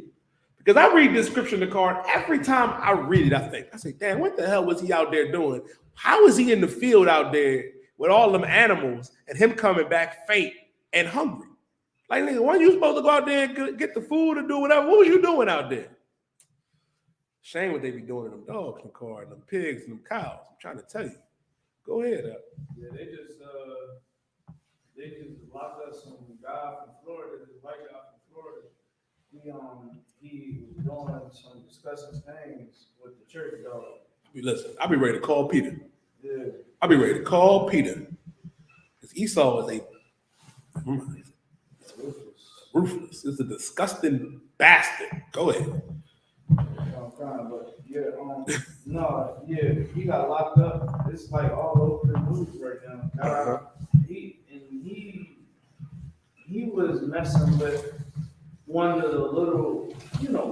Because I read the description of the card, every time I read it, I say, damn, what the hell was he out there doing? How is he in the field out there with all them animals and him coming back faint and hungry? Like, nigga, weren't you supposed to go out there and get the food or do whatever? What was you doing out there? Shame what they be doing to them dogs in the car and them pigs and them cows. I'm trying to tell you. Go ahead. Yeah, they just locked up some guy from Florida, this white guy from Florida. He was doing some disgusting things with the church dog. Listen, I'll be ready to call Peter. Yeah. I'll be ready to call Peter. Because Esau is ruthless. It's a disgusting bastard. Go ahead. I'm crying, but he got locked up. It's like all over the news right now. He was messing with one of the little,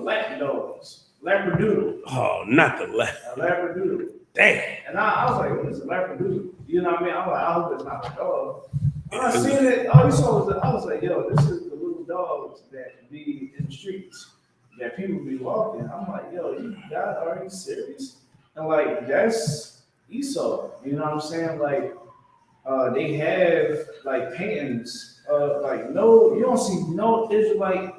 lap dogs, Labradoodle. Oh, not the left. A Labradoodle. Damn. And I was like, what is a Labradoodle? You know what I mean? I'm like, I hope it's not a dog. I seen it. All you saw was I was like, yo, this is the little dogs that be in the streets that people be walking. I'm like, yo, you guys, are you serious? And like, that's Esau. You know what I'm saying? Like, they have like paintings. You don't see no Israelite.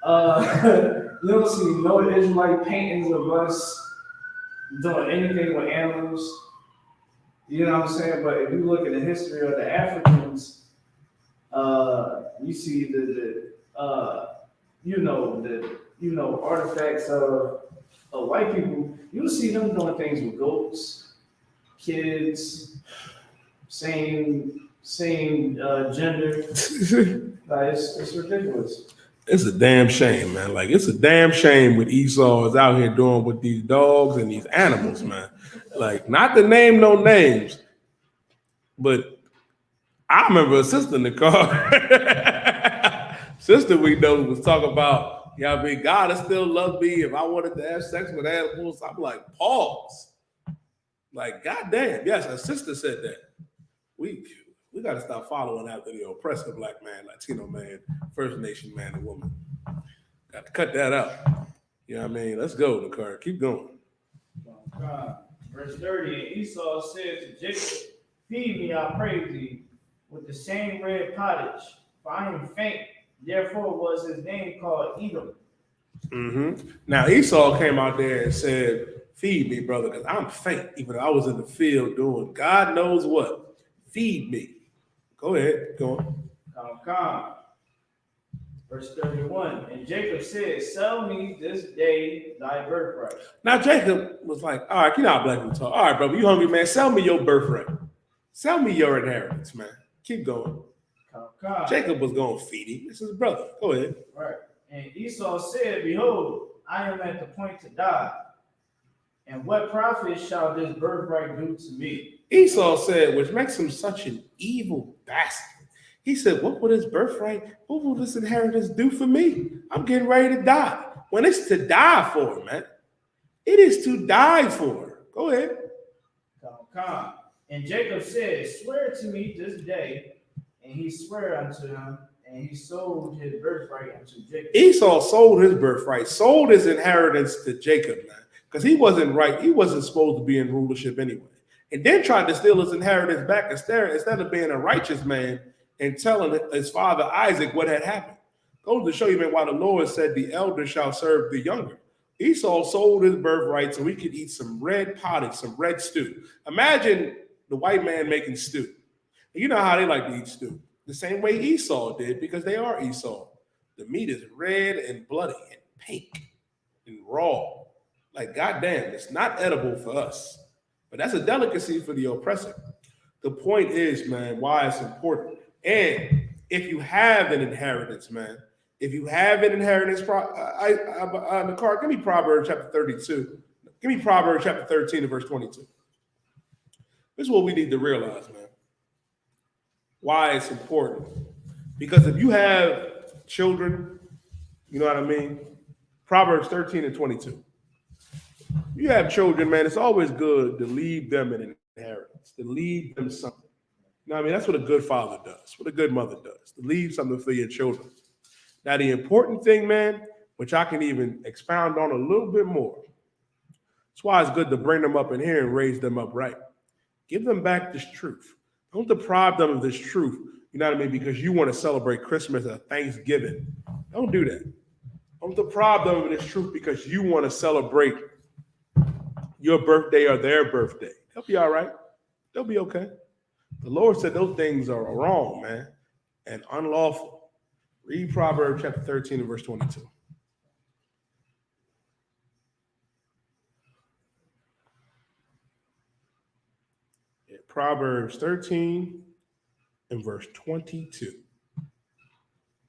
You don't see no Israelite paintings of us doing anything with animals. You know what I'm saying? But if you look at the history of the Africans, you see the artifacts of white people. You see them doing things with goats, kids, same gender. Like it's ridiculous. It's a damn shame, man. Like, it's a damn shame what Esau is out here doing with these dogs and these animals, man. Like, not to name no names, but I remember a sister in the car. Sister we know was talking about, God will still love me if I wanted to have sex with animals. I'm like, pause. Like, goddamn. Yes, her sister said that. We got to stop following after the oppressor black man, Latino man, First Nation man, and woman. Got to cut that out. You know what I mean? Let's go, Nicole. Keep going. Verse 30, and Esau said to Jacob, feed me, I pray thee, with the same red pottage, for I am faint. Therefore was his name called Edom. Mm-hmm. Now Esau came out there and said, feed me, brother, because I'm faint. Even though I was in the field doing God knows what. Feed me. Go ahead. Go on. Come. Verse 31, and Jacob said, sell me this day thy birthright. Now Jacob was like, all right, you know how black people talk. All right, brother, you hungry, man? Sell me your birthright. Sell me your inheritance, man. Keep going. Come. Jacob was going to feed him. This is his brother. Go ahead. Right. And Esau said, behold, I am at the point to die. And what profit shall this birthright do to me? Esau said, which makes him such an evil bastard. He said, what will this birthright, what will this inheritance do for me? I'm getting ready to die. When it's to die for, man. It is to die for. Go ahead. Come. And Jacob said, swear to me this day. And he swore unto him, and he sold his birthright unto Jacob. Esau sold his birthright, sold his inheritance to Jacob, man. Because he wasn't right. He wasn't supposed to be in rulership anyway. And then tried to steal his inheritance back instead of being a righteous man and telling his father Isaac what had happened. Goes to show you, man, why the Lord said the elder shall serve the younger. Esau sold his birthright so he could eat some red pottage, some red stew. Imagine the white man making stew. You know how they like to eat stew. The same way Esau did, because they are Esau. The meat is red and bloody and pink and raw. Like, goddamn, it's not edible for us. But that's a delicacy for the oppressor. The point is, man, why it's important. And if you have an inheritance, man, give me Proverbs chapter 32. Give me Proverbs chapter 13 and verse 22. This is what we need to realize, man. Why it's important. Because if you have children, you know what I mean? Proverbs 13 and 22. You have children, man, it's always good to leave them in an inheritance, to leave them something. You know what I mean? That's what a good father does, what a good mother does, to leave something for your children. Now, the important thing, man, which I can even expound on a little bit more, that's why it's good to bring them up in here and raise them up right. Give them back this truth. Don't deprive them of this truth, you know what I mean, because you want to celebrate Christmas or Thanksgiving. Don't do that. Don't deprive them of this truth because you want to celebrate your birthday or their birthday. They'll be all right. They'll be okay. The Lord said those things are wrong, man, and unlawful. Read Proverbs chapter 13 and verse 22. Yeah, Proverbs 13 and verse 22.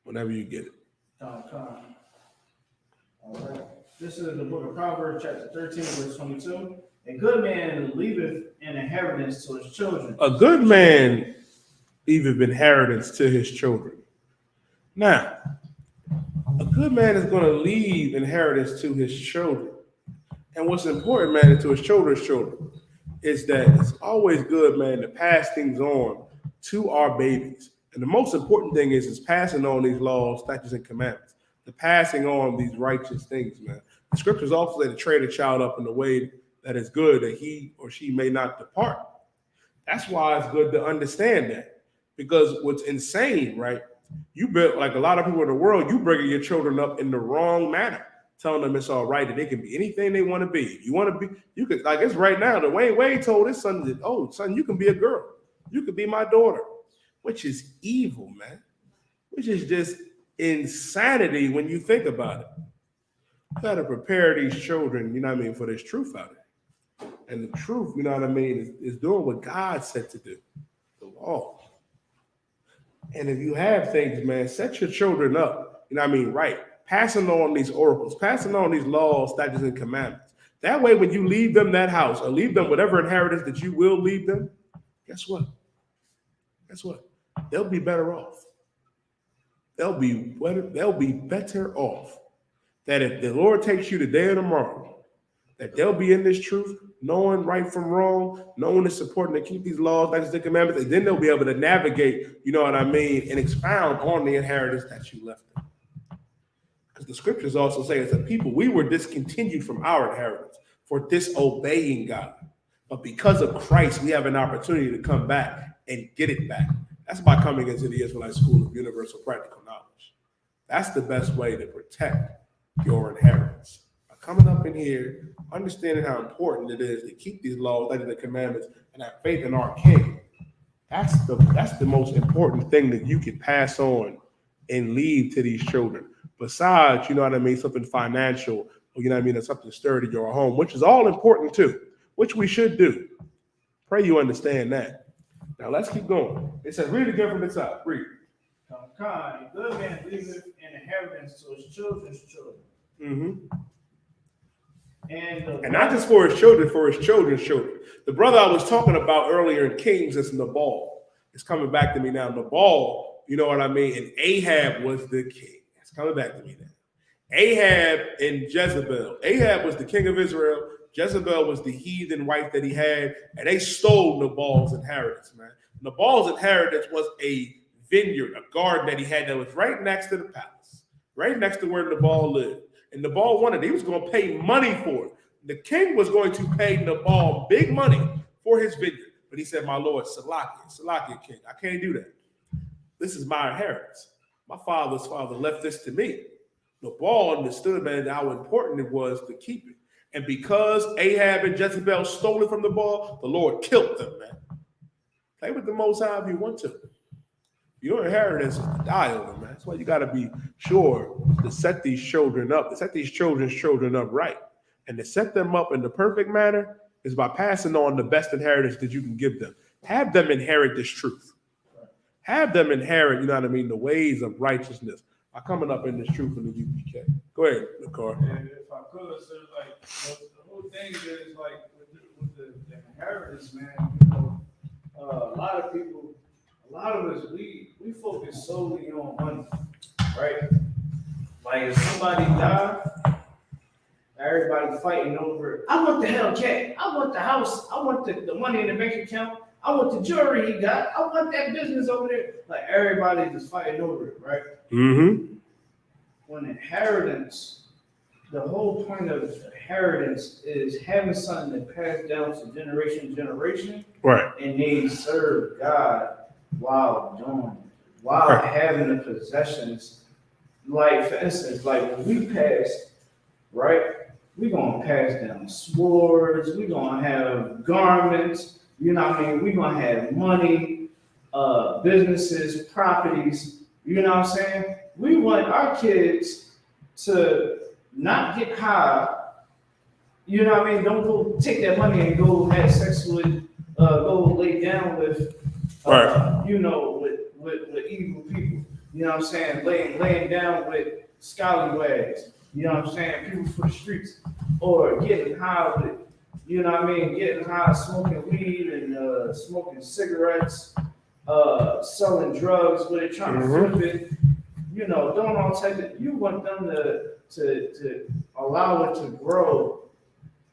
Whenever you get it. All right. This is the book of Proverbs, chapter 13, verse 22. A good man leaveth an inheritance to his children. A good man leaveth inheritance to his children. Now, a good man is going to leave inheritance to his children. And what's important, man, to his children's children is that it's always good, man, to pass things on to our babies. And the most important thing is passing on these laws, statutes, and commandments. The passing on these righteous things, man. The scriptures also say to train a child up in the way that is good, that he or she may not depart. That's why it's good to understand that. Because what's insane, right? You built, like a lot of people in the world, you bringing your children up in the wrong manner, telling them it's all right, that they can be anything they want to be. If you want to be, you could, like it's right now, the Wade told his son that, oh, son, you can be a girl. You could be my daughter, which is evil, man. Which is just insanity when you think about it. You got to prepare these children, you know what I mean, for this truth out there. And the truth, you know what I mean, is doing what God said to do, the law. And if you have things, man, set your children up, you know what I mean, right. Passing on these oracles, passing on these laws, statutes, and commandments. That way, when you leave them that house or leave them whatever inheritance that you will leave them, guess what? Guess what? They'll be better off. They'll be better off. That if the Lord takes you today or tomorrow, that they'll be in this truth, knowing right from wrong, knowing it's important to keep these laws, statutes, and commandments, and then they'll be able to navigate, you know what I mean, and expound on the inheritance that you left them. Because the scriptures also say, as a people, we were discontinued from our inheritance for disobeying God. But because of Christ, we have an opportunity to come back and get it back. That's by coming into the Israelite School of Universal Practical Knowledge. That's the best way to protect your inheritance. By coming up in here, understanding how important it is to keep these laws, the commandments, and have faith in our King. That's the most important thing that you can pass on and leave to these children. Besides, you know what I mean, something financial, or you know what I mean, or something sturdy in your home, which is all important too, which we should do. Pray you understand that. Now let's keep going. It says, read again from the top. Read. A good man leaveth an inheritance to his children's children. Mm-hmm. And not just for his children, for his children's children. The brother I was talking about earlier in Kings is Nabal. It's coming back to me now. Nabal, you know what I mean? And Ahab was the king. It's coming back to me now. Ahab and Jezebel. Ahab was the king of Israel. Jezebel was the heathen wife that he had, and they stole Nabal's inheritance, man. Nabal's inheritance was a vineyard, a garden that he had that was right next to the palace, right next to where Nabal lived. And Nabal wanted, he was going to pay money for it. The king was going to pay Nabal big money for his vineyard. But he said, my Lord, Salakia king, I can't do that. This is my inheritance. My father's father left this to me. Nabal understood, man, how important it was to keep it. And because Ahab and Jezebel stole it from Nabal, the Lord killed them, man. Play with the Most High if you want to. Your inheritance is to die over, man. That's why you got to be sure to set these children up, to set these children's children up right. And to set them up in the perfect manner is by passing on the best inheritance that you can give them. Have them inherit this truth. Have them inherit, you know what I mean, the ways of righteousness by coming up in this truth in the UPK. Go ahead, Nicole. And if I could, so like the whole thing is like with the inheritance, man. You know, a lot of us, we focus solely on money, right? Like if somebody died, Everybody fighting over, I want the Hellcat, I want the house, I want the money in the bank account, I want the jewelry he got, I want that business over there. Like everybody just fighting over it, right? Mm-hmm. When inheritance, the whole point of inheritance is having something that passed down to generation to generation, Right. and they serve God while doing it, while Right. having the possessions. Like for instance, like when we pass, right? We're gonna pass down swords, we're gonna have garments, you know what I mean? We're gonna have money, businesses, properties, you know what I'm saying? We want our kids to not get high, you know what I mean? Don't go take that money and go have sex with, go lay down with, you know, with evil people. You know what I'm saying? Laying down with scallywags. You know what I'm saying? People for the streets. Or getting high with, you know what I mean? Getting high, smoking weed and smoking cigarettes, selling drugs with it, trying to flip it. You know, doing all types of, you want them to allow it to grow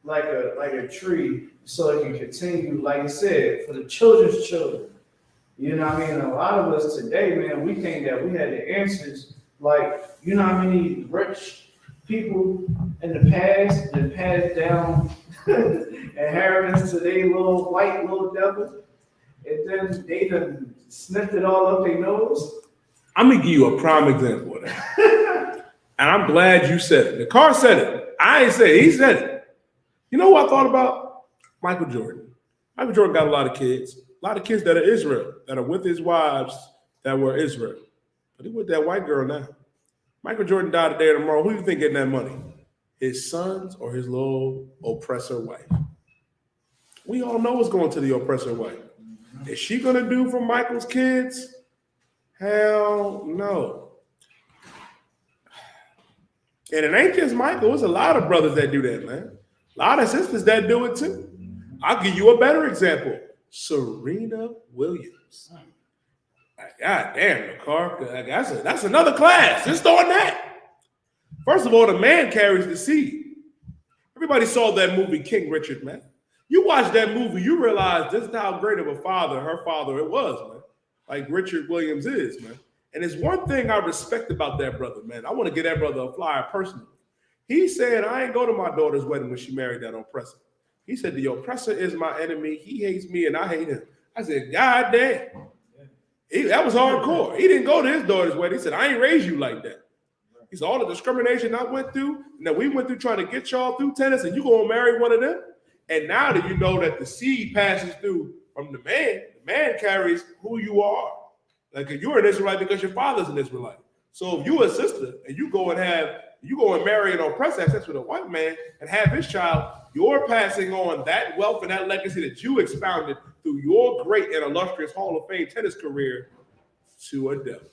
like a tree so it can continue, like I said, for the children's children. You know what I mean? A lot of us today, man, we think that we had the answers. Like, you know how many rich people in the past that passed down inheritance to their little white little devil, and then they done sniffed it all up their nose? I'm gonna give you a prime example of that. And I'm glad you said it. The car said it. I ain't say it. He said it. You know what I thought about? Michael Jordan. Michael Jordan got a lot of kids. A lot of kids that are Israel, that are with his wives that were Israel. But he with that white girl now. Michael Jordan died today or tomorrow. Who do you think getting that money? His sons or his little oppressor wife? We all know what's going to the oppressor wife. Is she going to do for Michael's kids? Hell no. And it ain't just Michael. There's a lot of brothers that do that, man. A lot of sisters that do it too. I'll give you a better example. Serena Williams. God damn, the car. That's another class. Just on that. First of all, the man carries the seed. Everybody saw that movie, King Richard, man. You watch that movie, you realize just how great of a father her father it was, man. Like Richard Williams is, man. And there's one thing I respect about that brother, man. I want to give that brother a flyer personally. He said, I ain't go to my daughter's wedding when she married that oppressor. He said, the oppressor is my enemy. He hates me and I hate him. I said, God damn. That was hardcore. He didn't go to his daughter's wedding. He said, I ain't raised you like that. He said, all the discrimination I went through, and that we went through trying to get y'all through tennis, and you gonna marry one of them? And now that you know that the seed passes through from the man carries who you are. Like you're an Israelite because your father's an Israelite. So if you're a sister and you go and marry an oppressor, have sex with a white man and have his child, you're passing on that wealth and that legacy that you expounded through your great and illustrious Hall of Fame tennis career to a devil.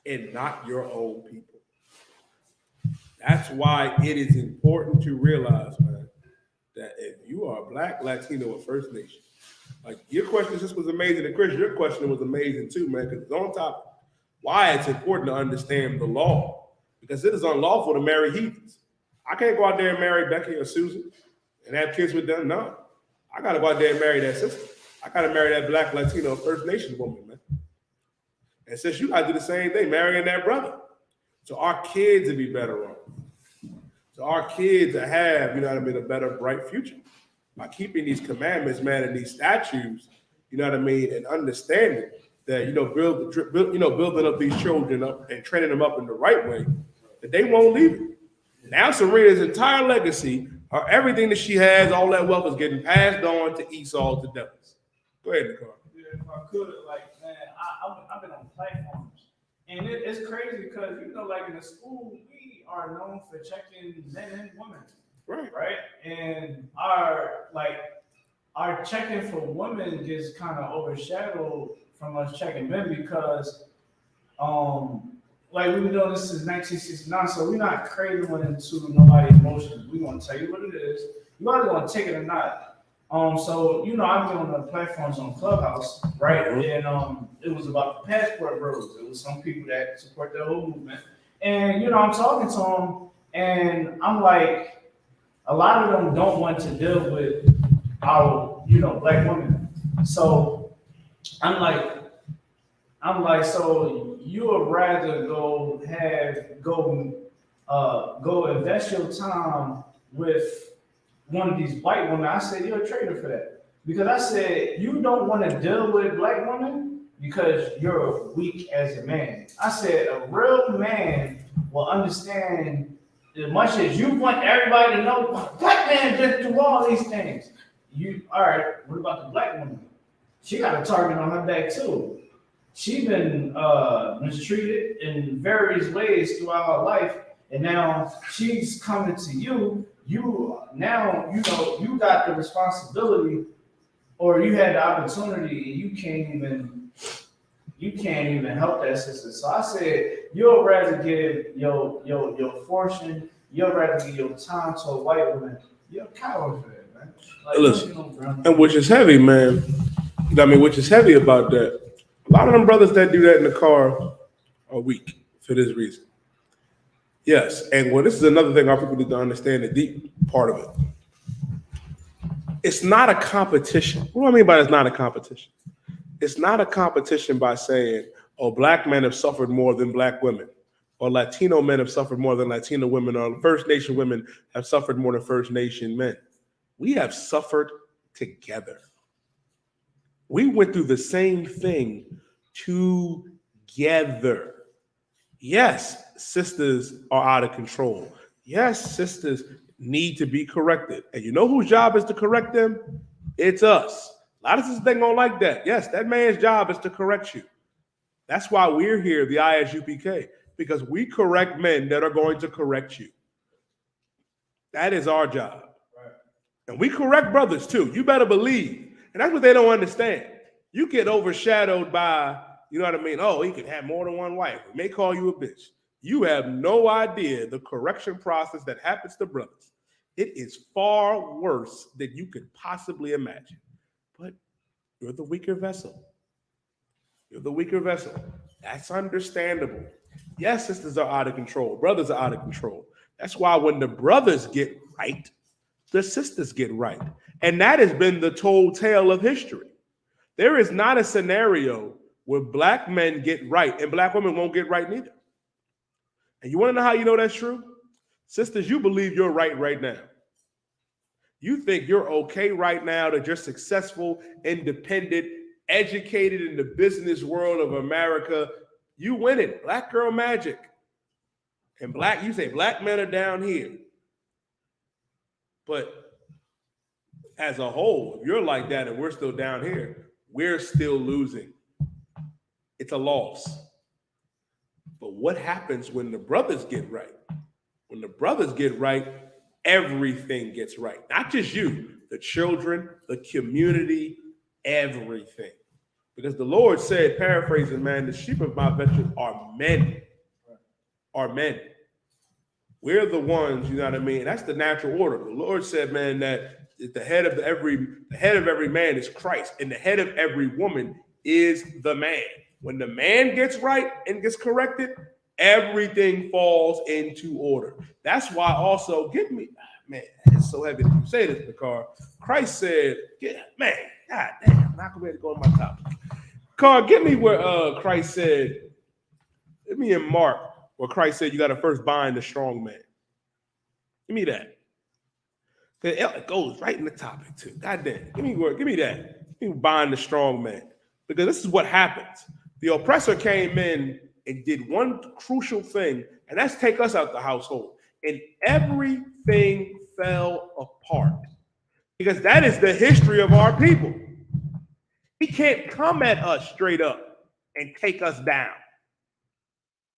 And not your own people. That's why it is important to realize, man, that if you are Black, Latino, or First Nation, like your question just was amazing, and Chris, your question was amazing too, man, because it's on top of why it's important to understand the law, because it is unlawful to marry heathens. I can't go out there and marry Becky or Susan and have kids with them. No, I got to go out there and marry that sister. I got to marry that Black, Latino, First Nation woman, man. And since you got to do the same thing, marrying that brother. So our kids will be better off. So our kids will have, you know what I mean, a better, bright future. By keeping these commandments, man, and these statutes, you know what I mean, and understanding that, you know, building up these children up and training them up in the right way, that they won't leave it. Now Serena's entire legacy, or everything that she has, all that wealth is getting passed on to Esau, to devils. Go ahead, Nicole. Yeah, if I could, like, man, I've been on platforms, and it's crazy because, you know, like in the school, we are known for checking men and women. Right. And our checking for women gets kind of overshadowed from us checking men because like we've been doing this since 1969, so we're not cradling into nobody's emotions. We're gonna tell you what it is. You either gonna take it or not. So you know, I've been on the platforms on Clubhouse, right? And it was about the passport bros. It was some people that support the whole movement. And you know, I'm talking to them. And I'm like, a lot of them don't want to deal with our, black women. So I'm like, so you would rather go invest your time with one of these white women. I said, you're a traitor for that. Because I said, you don't want to deal with black women because you're weak as a man. I said, a real man will understand as much as you want everybody to know, black man been through all these things. All right, what about the black woman? She got a target on her back too. She been mistreated in various ways throughout her life, and now she's coming to you. You got the responsibility, or you had the opportunity, and you can't even help that sister. So I said, you'll rather give your fortune, you'll rather give your time to a white woman. You're a coward for that, man. Like, Listen, and which is heavy, man. I mean, which is heavy about that. A lot of them brothers that do that in the car are weak for this reason. Yes, and well, this is another thing our people need to understand, the deep part of it. It's not a competition. What do I mean by it's not a competition? It's not a competition by saying, oh, black men have suffered more than black women, or Latino men have suffered more than Latino women, or First Nation women have suffered more than First Nation men. We have suffered together. We went through the same thing together. Yes, sisters are out of control. Yes, sisters need to be corrected. And you know whose job is to correct them? It's us. A lot of sisters ain't gonna like that. Yes, that man's job is to correct you. That's why we're here, the Isupk, because we correct men that are going to correct you. That is our job. Right. And we correct brothers too. You better believe. And that's what they don't understand. You get overshadowed by, you know what I mean? Oh, he can have more than one wife. He may call you a bitch. You have no idea the correction process that happens to brothers. It is far worse than you could possibly imagine. But you're the weaker vessel. You're the weaker vessel. That's understandable. Yes, sisters are out of control. Brothers are out of control. That's why when the brothers get right, the sisters get right. And that has been the told tale of history. There is not a scenario where black men get right and black women won't get right neither. And you want to know how you know that's true? Sisters, you believe you're right now. You think you're okay right now, that you're successful, independent, educated in the business world of America. You win it. Black girl magic. And you say black men are down here. But as a whole, if you're like that and we're still down here, we're still losing. It's a loss. But what happens when the brothers get right? When the brothers get right, everything gets right. Not just you, the children, the community, everything. Because the Lord said, paraphrasing, man, the sheep of my venture are men. Are men. We're the ones, you know what I mean? That's the natural order. The Lord said, man, that the head of every man is Christ, and the head of every woman is the man. When the man gets right and gets corrected, everything falls into order. That's why also, man, it's so heavy that you say this, Car. Christ said, man, God damn, I'm not going to go on my topic. Car, get me where Christ said, get me in Mark, where Christ said you got to first bind the strong man. Give me that. It goes right in the topic too. God damn, give me that. Give me bind the strong man. Because this is what happens. The oppressor came in and did one crucial thing, and that's take us out the household. And everything fell apart. Because that is the history of our people. He can't come at us straight up and take us down.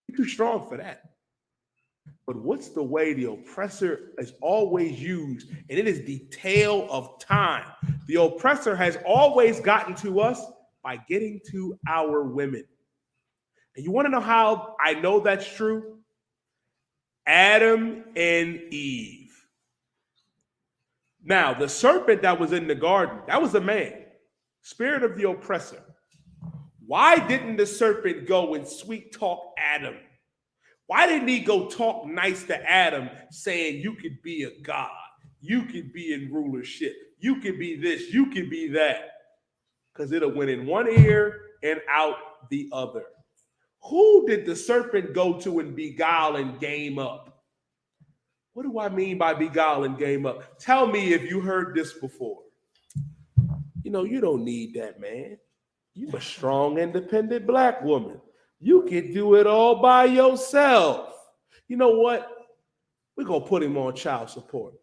He's too strong for that. But what's the way the oppressor is always used? And it is the tale of time. The oppressor has always gotten to us by getting to our women. And you want to know how I know that's true? Adam and Eve. Now, the serpent that was in the garden, that was a man, spirit of the oppressor. Why didn't the serpent go and sweet talk Adam? Why didn't he go talk nice to Adam, saying you could be a god, you could be in rulership, you could be this, you could be that? Because it'll went in one ear and out the other. Who did the serpent go to and beguile and game up? What do I mean by beguile and game up? Tell me if you heard this before. You don't need that, man. You're a strong, independent black woman. You can do it all by yourself. You know what? We're going to put him on child support.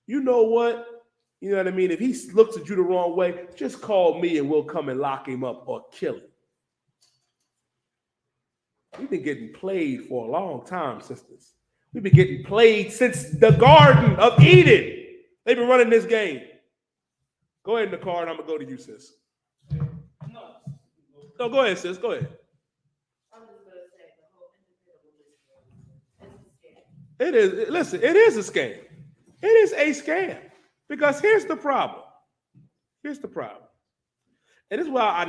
You know what? You know what I mean? If he looks at you the wrong way, just call me and we'll come and lock him up or kill him. We've been getting played for a long time, sisters. We've been getting played since the Garden of Eden. They've been running this game. Go ahead, Nicole, and I'm going to go to you, sis. No, go ahead, sis. Go ahead. I'm just going to say the whole individualism is a scam. It is. Listen, it is a scam. It is a scam. Because here's the problem. Here's the problem. And that's why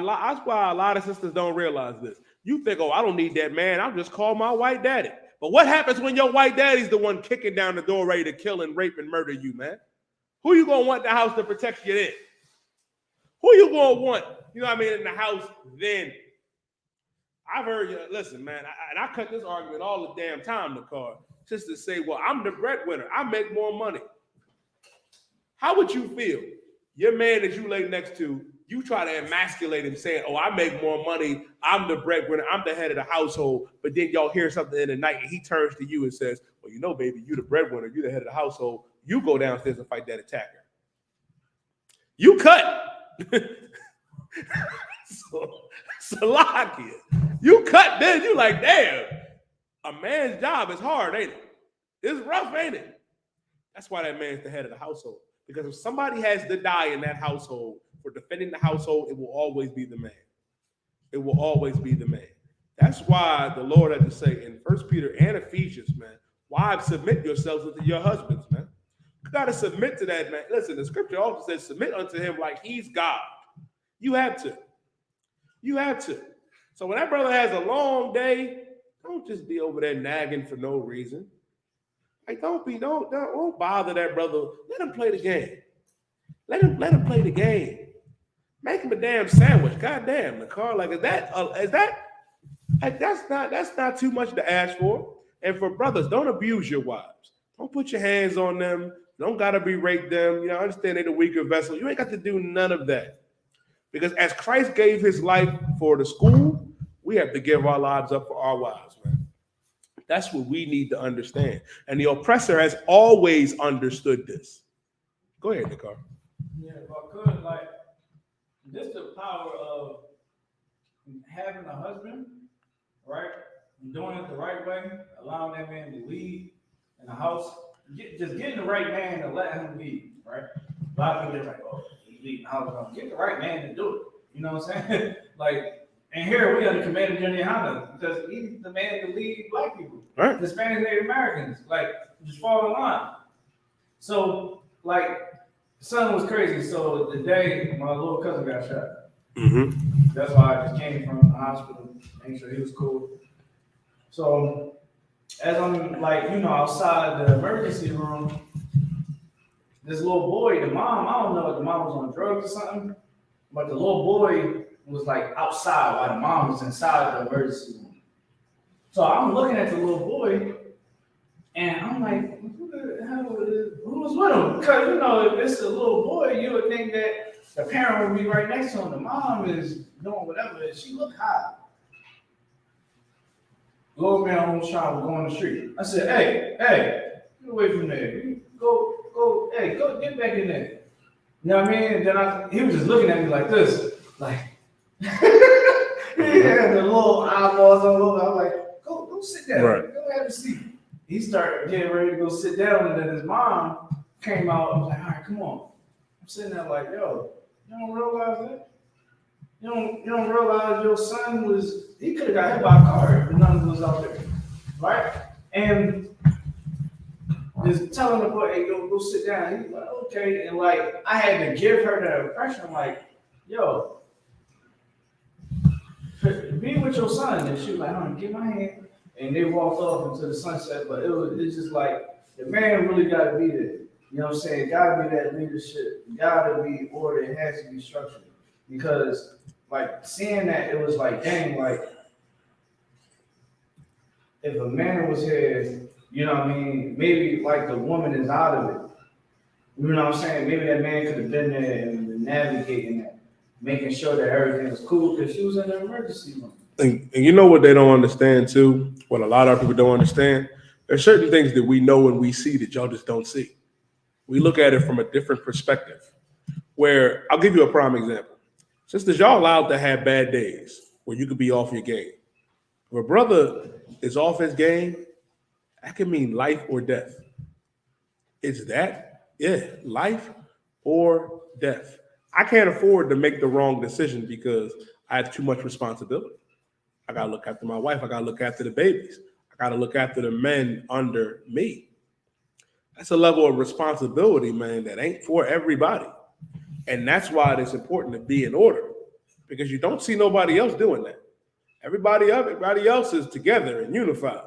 a lot of sisters don't realize this. You think, oh, I don't need that man. I'll just call my white daddy. But what happens when your white daddy's the one kicking down the door ready to kill and rape and murder you, man? Who you going to want in the house to protect you then? Who you going to want, in the house then? I've heard you, listen, man, I cut this argument all the damn time in the car just to say, well, I'm the breadwinner. I make more money. How would you feel? Your man that you lay next to, you try to emasculate him saying, oh, I make more money. I'm the breadwinner. I'm the head of the household. But then y'all hear something in the night and he turns to you and says, well, baby, you the breadwinner. You the head of the household. You go downstairs and fight that attacker. You cut. Salakia. You cut then. You like, damn, a man's job is hard, ain't it? It's rough, ain't it? That's why that man's the head of the household. Because if somebody has to die in that household for defending the household, it will always be the man. It will always be the man. That's why the Lord had to say in 1 Peter and Ephesians, man, wives, submit yourselves unto your husbands, man. You got to submit to that, man. Listen, the scripture also says, submit unto him like he's God. You have to. You have to. So when that brother has a long day, don't just be over there nagging for no reason. Like, don't bother that brother. Let him play the game. Let him play the game. Make him a damn sandwich. God damn, the car. Like, that's not too much to ask for. And for brothers, don't abuse your wives. Don't put your hands on them. Don't gotta berate them. Understand they're the weaker vessel. You ain't got to do none of that. Because as Christ gave his life for the school, we have to give our lives up for our wives, man. That's what we need to understand. And the oppressor has always understood this. Go ahead, Nicole. Yeah, if I could, this is the power of having a husband, right? And doing it the right way, allowing that man to lead in the house. Just getting the right man to let him lead, right? A lot of people are like, oh, he's leading the house. Get the right man to do it. You know what I'm saying? And here we are the Commander General Honda because he's the man to lead black people, right? Hispanic Native Americans, just fall in line. So, son was crazy. So the day my little cousin got shot, that's why I just came from the hospital, make sure he was cool. So as I'm outside the emergency room, this little boy, the mom, I don't know if the mom was on drugs or something, but the little boy was outside while the mom was inside the emergency room. So I'm looking at the little boy and I'm like, who the hell is, who was with him? Because if it's a little boy, you would think that the parent would be right next to him. The mom is doing whatever. She looked hot. Little man almost shot was going the street. I said, hey, get away from there. Go, get back in there. You know what I mean? And then he was just looking at me like this, he had the little eyeballs all over. I was like, go sit down. Right. Go have a seat. He started getting ready to go sit down, and then his mom came out. I was like, all right, come on. I'm sitting there like, yo, you don't realize that? You don't realize your son he could have got hit by a car if none of us was out there, right? And just telling the boy, hey, go sit down. He's like, okay. And I had to give her the impression, I'm like, yo, be with your son. And she was like, give my hand. and they walked off into the sunset. But it's just like the man really got to be there. You know what I'm saying? Got to be that leadership. Got to be order. It has to be structured because like seeing that it was like dang, like if a man was here, you know what I mean? Maybe like the woman is out of it. You know what I'm saying? Maybe that man could have been there and navigating that, making sure that everything was cool because she was in the emergency room. And you know what they don't understand too? What a lot of people don't understand? There's certain things that we know and we see that y'all just don't see. We look at it from a different perspective. Where I'll give you a prime example. Sisters, y'all allowed to have bad days where you could be off your game. If a brother is off his game, that can mean life or death. It's that, yeah, life or death. I can't afford to make the wrong decision because I have too much responsibility. I gotta look after my wife. I gotta look after the babies. I gotta look after the men under me. That's a level of responsibility, man, that ain't for everybody. And that's why it's important to be in order because you don't see nobody else doing that. Everybody else is together and unified.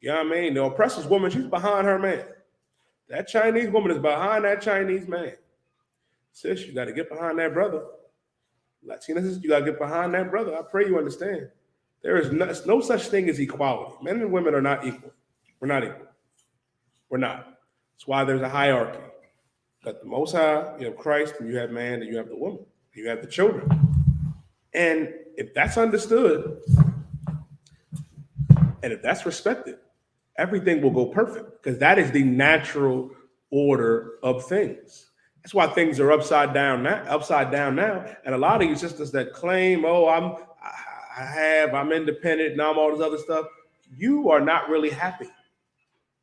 You know what I mean? The oppressor's woman, she's behind her man. That Chinese woman is behind that Chinese man. Sis, you got to get behind that brother. Latina sisters, you got to get behind that brother. I pray you understand. There is no such thing as equality. Men and women are not equal. We're not equal. We're not. That's why there's a hierarchy. You got the Most High, you have Christ, and you have man, and you have the woman, you have the children. And if that's understood, and if that's respected, everything will go perfect because that is the natural order of things. That's why things are upside down now. And a lot of you sisters that claim, oh, I'm independent and I'm all this other stuff, you are not really happy.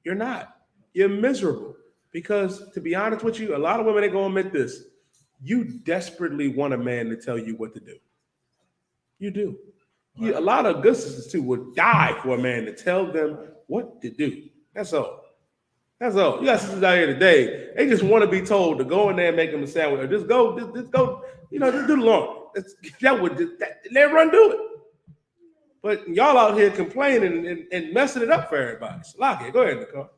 You're not. You're miserable. Because to be honest with you, a lot of women ain't gonna admit this. You desperately want a man to tell you what to do. You do. A lot of good sisters too would die for a man to tell them what to do. That's all. That's all. You got sisters out here today. They just want to be told to go in there and make them a sandwich, or just go, just go. Just do the laundry. They run do it. But y'all out here complaining and messing it up for everybody. Salaki, go ahead, Nicole.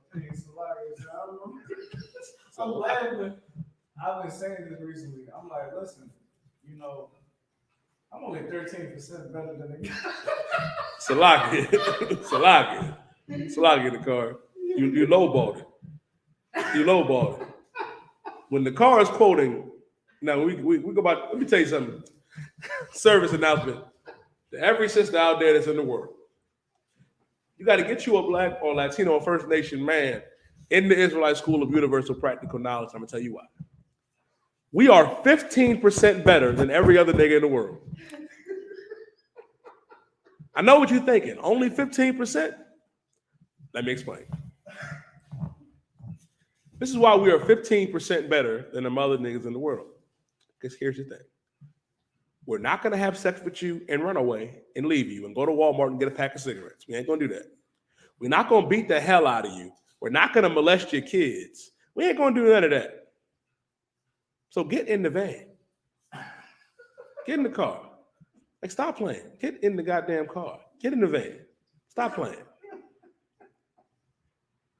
I'm laughing. I've been saying this recently. I'm like, listen, I'm only 13% better than the guy. Salaki in the car. You lowballed it. You lowballed it. When the car is quoting, now we go about. Let me tell you something. Service announcement to every sister out there that's in the world. You got to get you a Black or Latino or First Nation man in the Israelite School of Universal Practical Knowledge. I'm gonna tell you why. We are 15% better than every other nigga in the world. I know what you're thinking. Only 15%? Let me explain. This is why we are 15% better than the other niggas in the world. Because here's the thing. We're not going to have sex with you and run away and leave you and go to Walmart and get a pack of cigarettes. We ain't going to do that. We're not going to beat the hell out of you. We're not going to molest your kids. We ain't going to do none of that. So get in the van. Get in the car. Like, stop playing. Get in the goddamn car. Get in the van. Stop playing.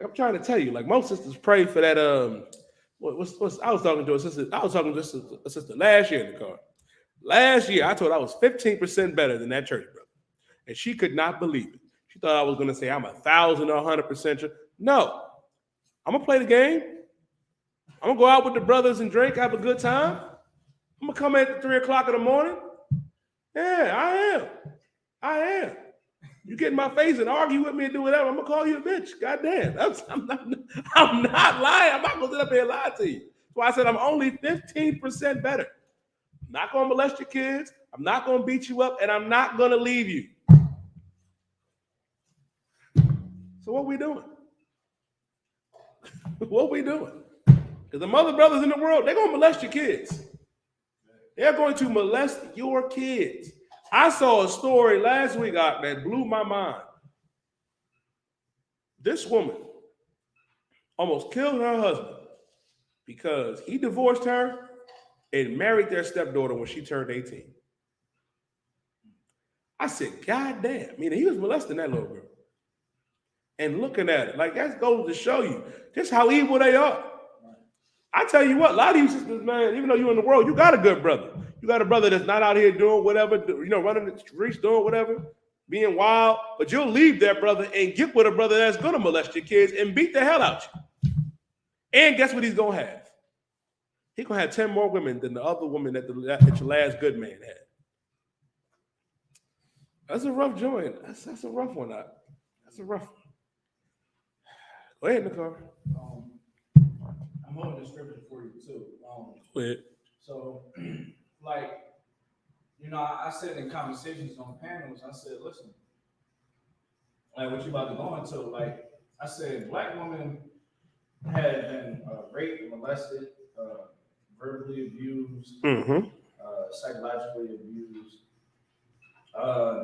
I'm trying to tell you, like, most sisters pray for that. I was talking to a sister. I was talking to a sister last year in the car. Last year, I told her I was 15% better than that church brother, and she could not believe it. She thought I was going to say I'm 1,000 or 100%. No, I'm gonna play the game. I'm gonna go out with the brothers and drink, have a good time. I'm gonna come at 3 o'clock in the morning. Yeah, I am. You get in my face and argue with me and do whatever, I'm gonna call you a bitch. Goddamn. I'm not lying. I'm not gonna sit up here and lie to you. So I said I'm only 15% better. I'm not gonna molest your kids, I'm not gonna beat you up, and I'm not gonna leave you. So what we doing? What we doing? Because the mother brothers in the world, they're gonna molest your kids. They're going to molest your kids. I saw a story last week out that blew my mind. This woman almost killed her husband because he divorced her and married their stepdaughter when she turned 18. I said, God damn. He was molesting that little girl. and looking at it. Like that goes to show you just how evil they are. I tell you what, a lot of you sisters, man, even though you're in the world, you got a good brother. You got a brother that's not out here doing whatever, running the streets, doing whatever, being wild. But you'll leave that brother and get with a brother that's going to molest your kids and beat the hell out you. And guess what he's going to have? He's going to have 10 more women than the other woman that your last good man had. That's a rough joint. That's a rough one. That's a rough one. Go ahead, Nicole. I'm holding the scripture for you too. Go ahead. So, like, I said in conversations on panels, I said, listen, like what you about to go into, like I said, black women had been raped, molested, verbally abused, psychologically abused.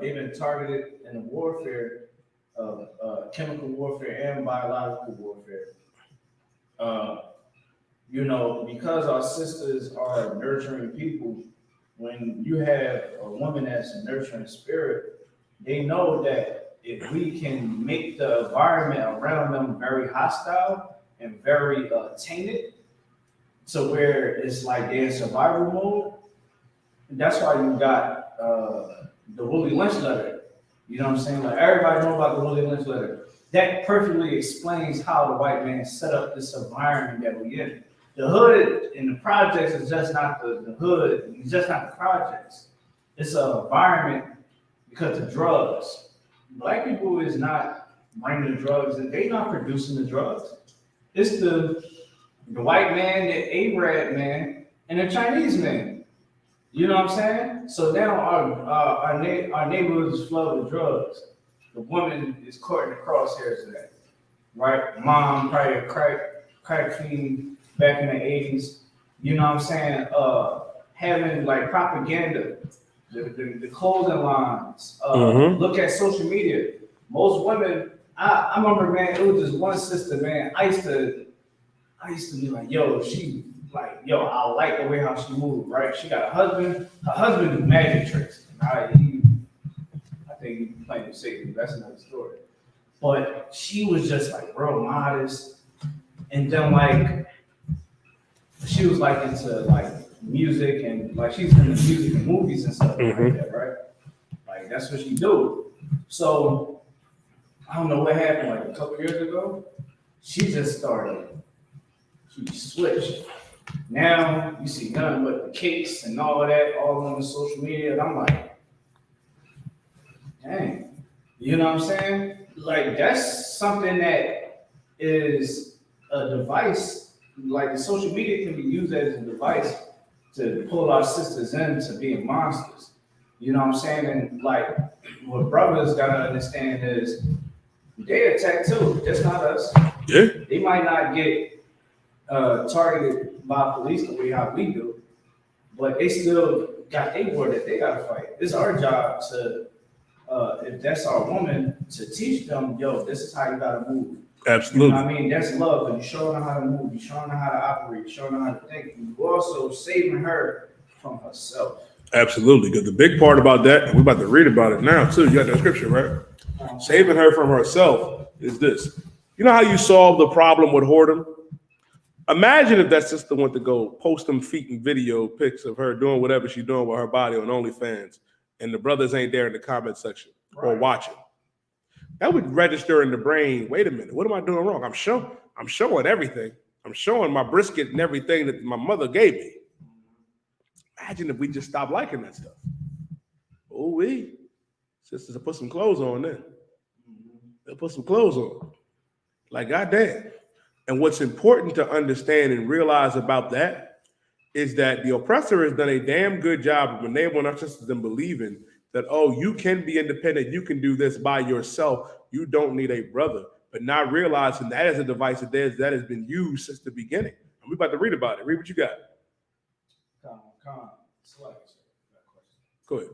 They've been targeted in the warfare of chemical warfare and biological warfare. Because our sisters are nurturing people, when you have a woman that's a nurturing spirit, they know that if we can make the environment around them very hostile and very tainted, to where it's like they're in survival mode, that's why you got the Willie Lynch letter. You know what I'm saying? Like everybody know about the Willie Lynch letter. That perfectly explains how the white man set up this environment that we in. The hood and the projects is just not the hood, it's just not the projects. It's an environment because of drugs. Black people is not bringing the drugs, and they not producing the drugs. It's the white man, the Arab man, and the Chinese man. You know what I'm saying? So now our neighborhood is flooded with drugs. The woman is caught in the crosshairs of that, right? Mom probably a crack fiend back in the 80s. You know what I'm saying? Having like propaganda, the clothing lines. Look at social media. Most women, I remember, man, it was this one sister, man. I used to be like, I like the way how she moved, right? She got a husband. Her husband do magic tricks. I think he playing with Satan. That's another story. But she was just like real modest, and then like she was like into like music and like she's into music and movies and stuff like that, right? Like that's what she do. So I don't know what happened. Like a couple years ago, she just started. She switched. Now you see nothing but the cakes and all of that all on the social media, and I'm like, dang, you know what I'm saying? Like that's something that is a device. Like the social media can be used as a device to pull our sisters into being monsters. You know what I'm saying? And like what brothers gotta understand is they attack too. It's not us. Yeah. They might not get targeted by police the way how we do, but they still got a war that they gotta fight. It's our job to, if that's our woman, to teach them, yo, this is how you gotta move. Absolutely. You know what I mean? That's love. And you're showing her how to move. You're showing her how to operate. You're showing her how to think. And you're also saving her from herself. Absolutely. Because the big part about that, and we're about to read about it now too. You got that scripture, right? Saving her from herself is this. You know how you solve the problem with whoredom? Imagine if that sister went to go post them feet and video pics of her doing whatever she's doing with her body on OnlyFans, and the brothers ain't there in the comment section or watching. That would register in the brain. Wait a minute, what am I doing wrong? I'm showing everything. I'm showing my brisket and everything that my mother gave me. Imagine if we just stopped liking that stuff. Oh, sisters will put some clothes on then. They'll put some clothes on. Like, goddamn. And what's important to understand and realize about that is that the oppressor has done a damn good job of enabling our sisters and believing that, oh, you can be independent, you can do this by yourself, you don't need a brother, but not realizing that is a device that has been used since the beginning. And we're about to read about it. Read what you got. Go ahead.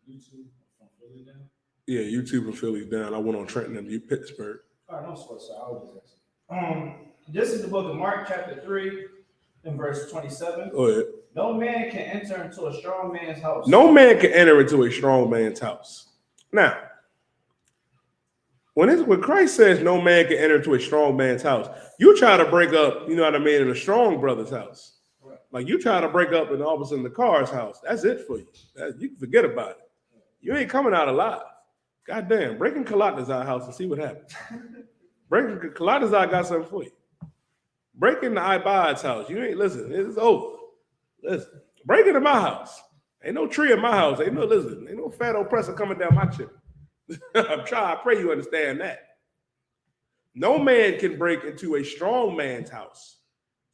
YouTube from Philly down? Yeah, YouTube from Philly down. I went on Trenton and Pittsburgh. All right, no sweat, so I was just asking. This is the book of Mark, chapter 3, and verse 27. Go ahead. No man can enter into a strong man's house. No man can enter into a strong man's house. Now, When Christ says no man can enter into a strong man's house, you try to break up, you know what I mean, in a strong brother's house. Right. Like you try to break up in all of a sudden the car's house. That's it for you. You can forget about it. You ain't coming out alive. Goddamn, breaking Kalatazar house and see what happens. Breaking Kalatazar got something for you. Breaking the Ibad's house, you ain't listen. It's over. Listen, break into my house. Ain't no tree in my house. Ain't no fat oppressor coming down my chimney. I'm trying. I pray you understand that. No man can break into a strong man's house.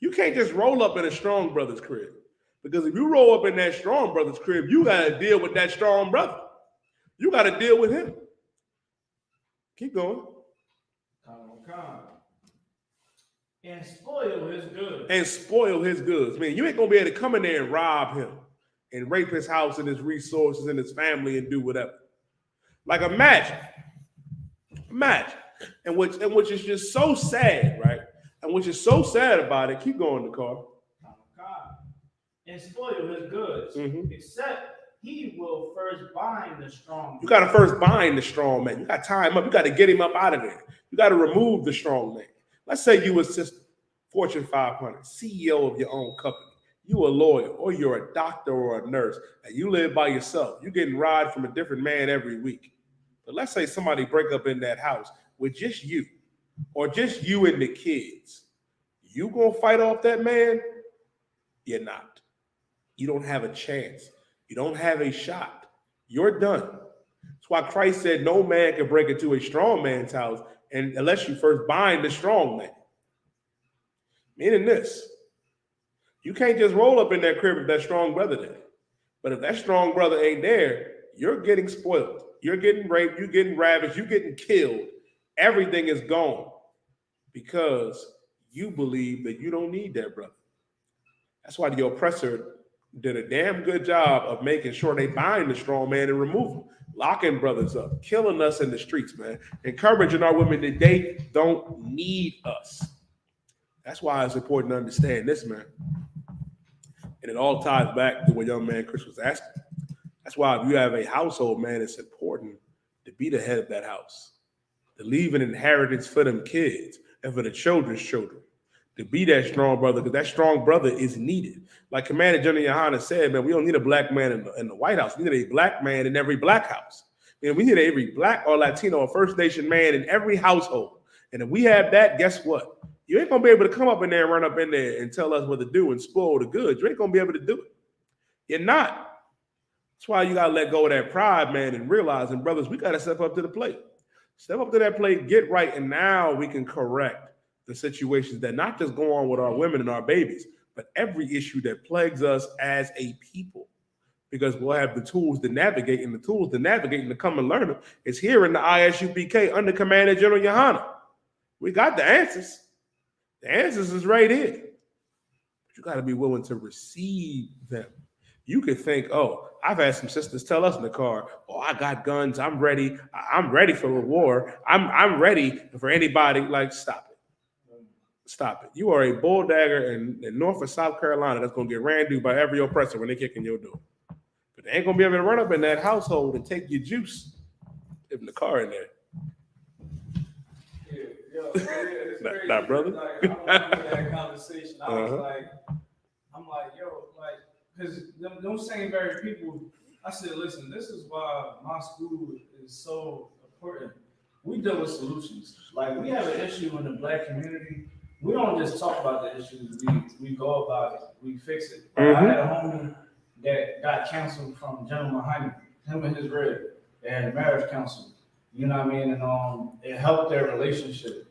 You can't just roll up in a strong brother's crib. Because if you roll up in that strong brother's crib, you got to deal with that strong brother. You got to deal with him. Keep going. And spoil his goods. And spoil his goods. Man, you ain't going to be able to come in there and rob him and rape his house and his resources and his family and do whatever. Like imagine. And which is just so sad, right? And which is so sad about it, keep going, the car. And spoil his goods, except he will first bind the strong. You got to first bind the strong man. You got to tie him up. You got to get him up out of there. You got to remove the strong man. Let's say you assist Fortune 500, CEO of your own company. You a lawyer, or you're a doctor or a nurse, and you live by yourself. You're getting ride from a different man every week. But let's say somebody break up in that house with just you, or just you and the kids. You gonna fight off that man? You're not. You don't have a chance. You don't have a shot. You're done. That's why Christ said no man can break into a strong man's house and unless you first bind the strong man. Meaning this, you can't just roll up in that crib with that strong brother there. But if that strong brother ain't there, you're getting spoiled. You're getting raped. You're getting ravaged. You're getting killed. Everything is gone because you believe that you don't need that brother. That's why the oppressor did a damn good job of making sure they bind the strong man and remove him, locking brothers up, killing us in the streets, man, encouraging our women that they don't need us. That's why it's important to understand this, man. And it all ties back to what young man Chris was asking. That's why if you have a household, man, it's important to be the head of that house, to leave an inheritance for them kids and for the children's children, to be that strong brother, because that strong brother is needed. Like Commander General Yohana said, man, we don't need a black man in the White House. We need a black man in every black house. And we need every black or Latino or First Nation man in every household. And if we have that, guess what? You ain't going to be able to come up in there and run up in there and tell us what to do and spoil the goods. You ain't going to be able to do it. You're not. That's why you got to let go of that pride, man, and realize, and brothers, we got to step up to the plate. Step up to that plate, get right, and now we can correct the situations that not just go on with our women and our babies, but every issue that plagues us as a people. Because we'll have the tools to navigate, and the tools to navigate and to come and learn them is here in the Isupk under Commander General Yohana. We got the answers. The answers is right here. But you got to be willing to receive them. You could think, oh, I've had some sisters tell us in the car, oh, I got guns. I'm ready. I'm ready for a war. I'm ready for anybody. Like, stop it. Stop it. You are a bulldagger in North or South Carolina that's going to get ran through by every oppressor when they kick in your door. But they ain't going to be able to run up in that household and take your juice if the car in there. Not brother. Like, I remember that conversation. I was like, I'm like, yo, like, because them same very people, I said, listen, this is why my school is so important. We deal with solutions. Like, we have an issue in the black community. We don't just talk about the issues. We go about it. We fix it. I had a homie that got canceled from General Mahoney, him and his rib. They had a marriage counsel. You know what I mean? And it helped their relationship.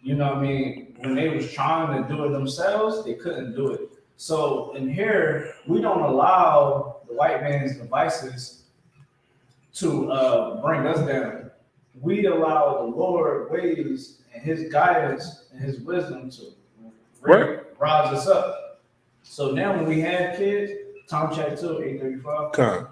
You know what I mean? When they was trying to do it themselves, they couldn't do it. So in here, we don't allow the white man's devices to bring us down. We allow the Lord ways and his guidance and his wisdom to rise us up. So now when we have kids, Tom check 2, 835.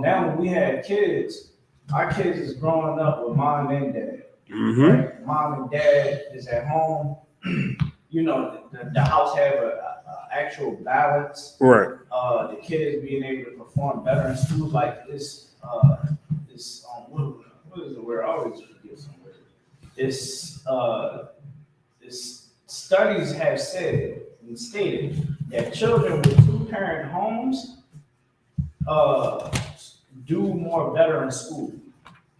Now when we have kids, our kids is growing up with mom and dad. Right? Mom and dad is at home. You know, the house have a actual balance. Right. The kids being able to perform better in schools like this. What is the word? I always forget some word. studies have said and stated that children with two-parent homes do more better in school.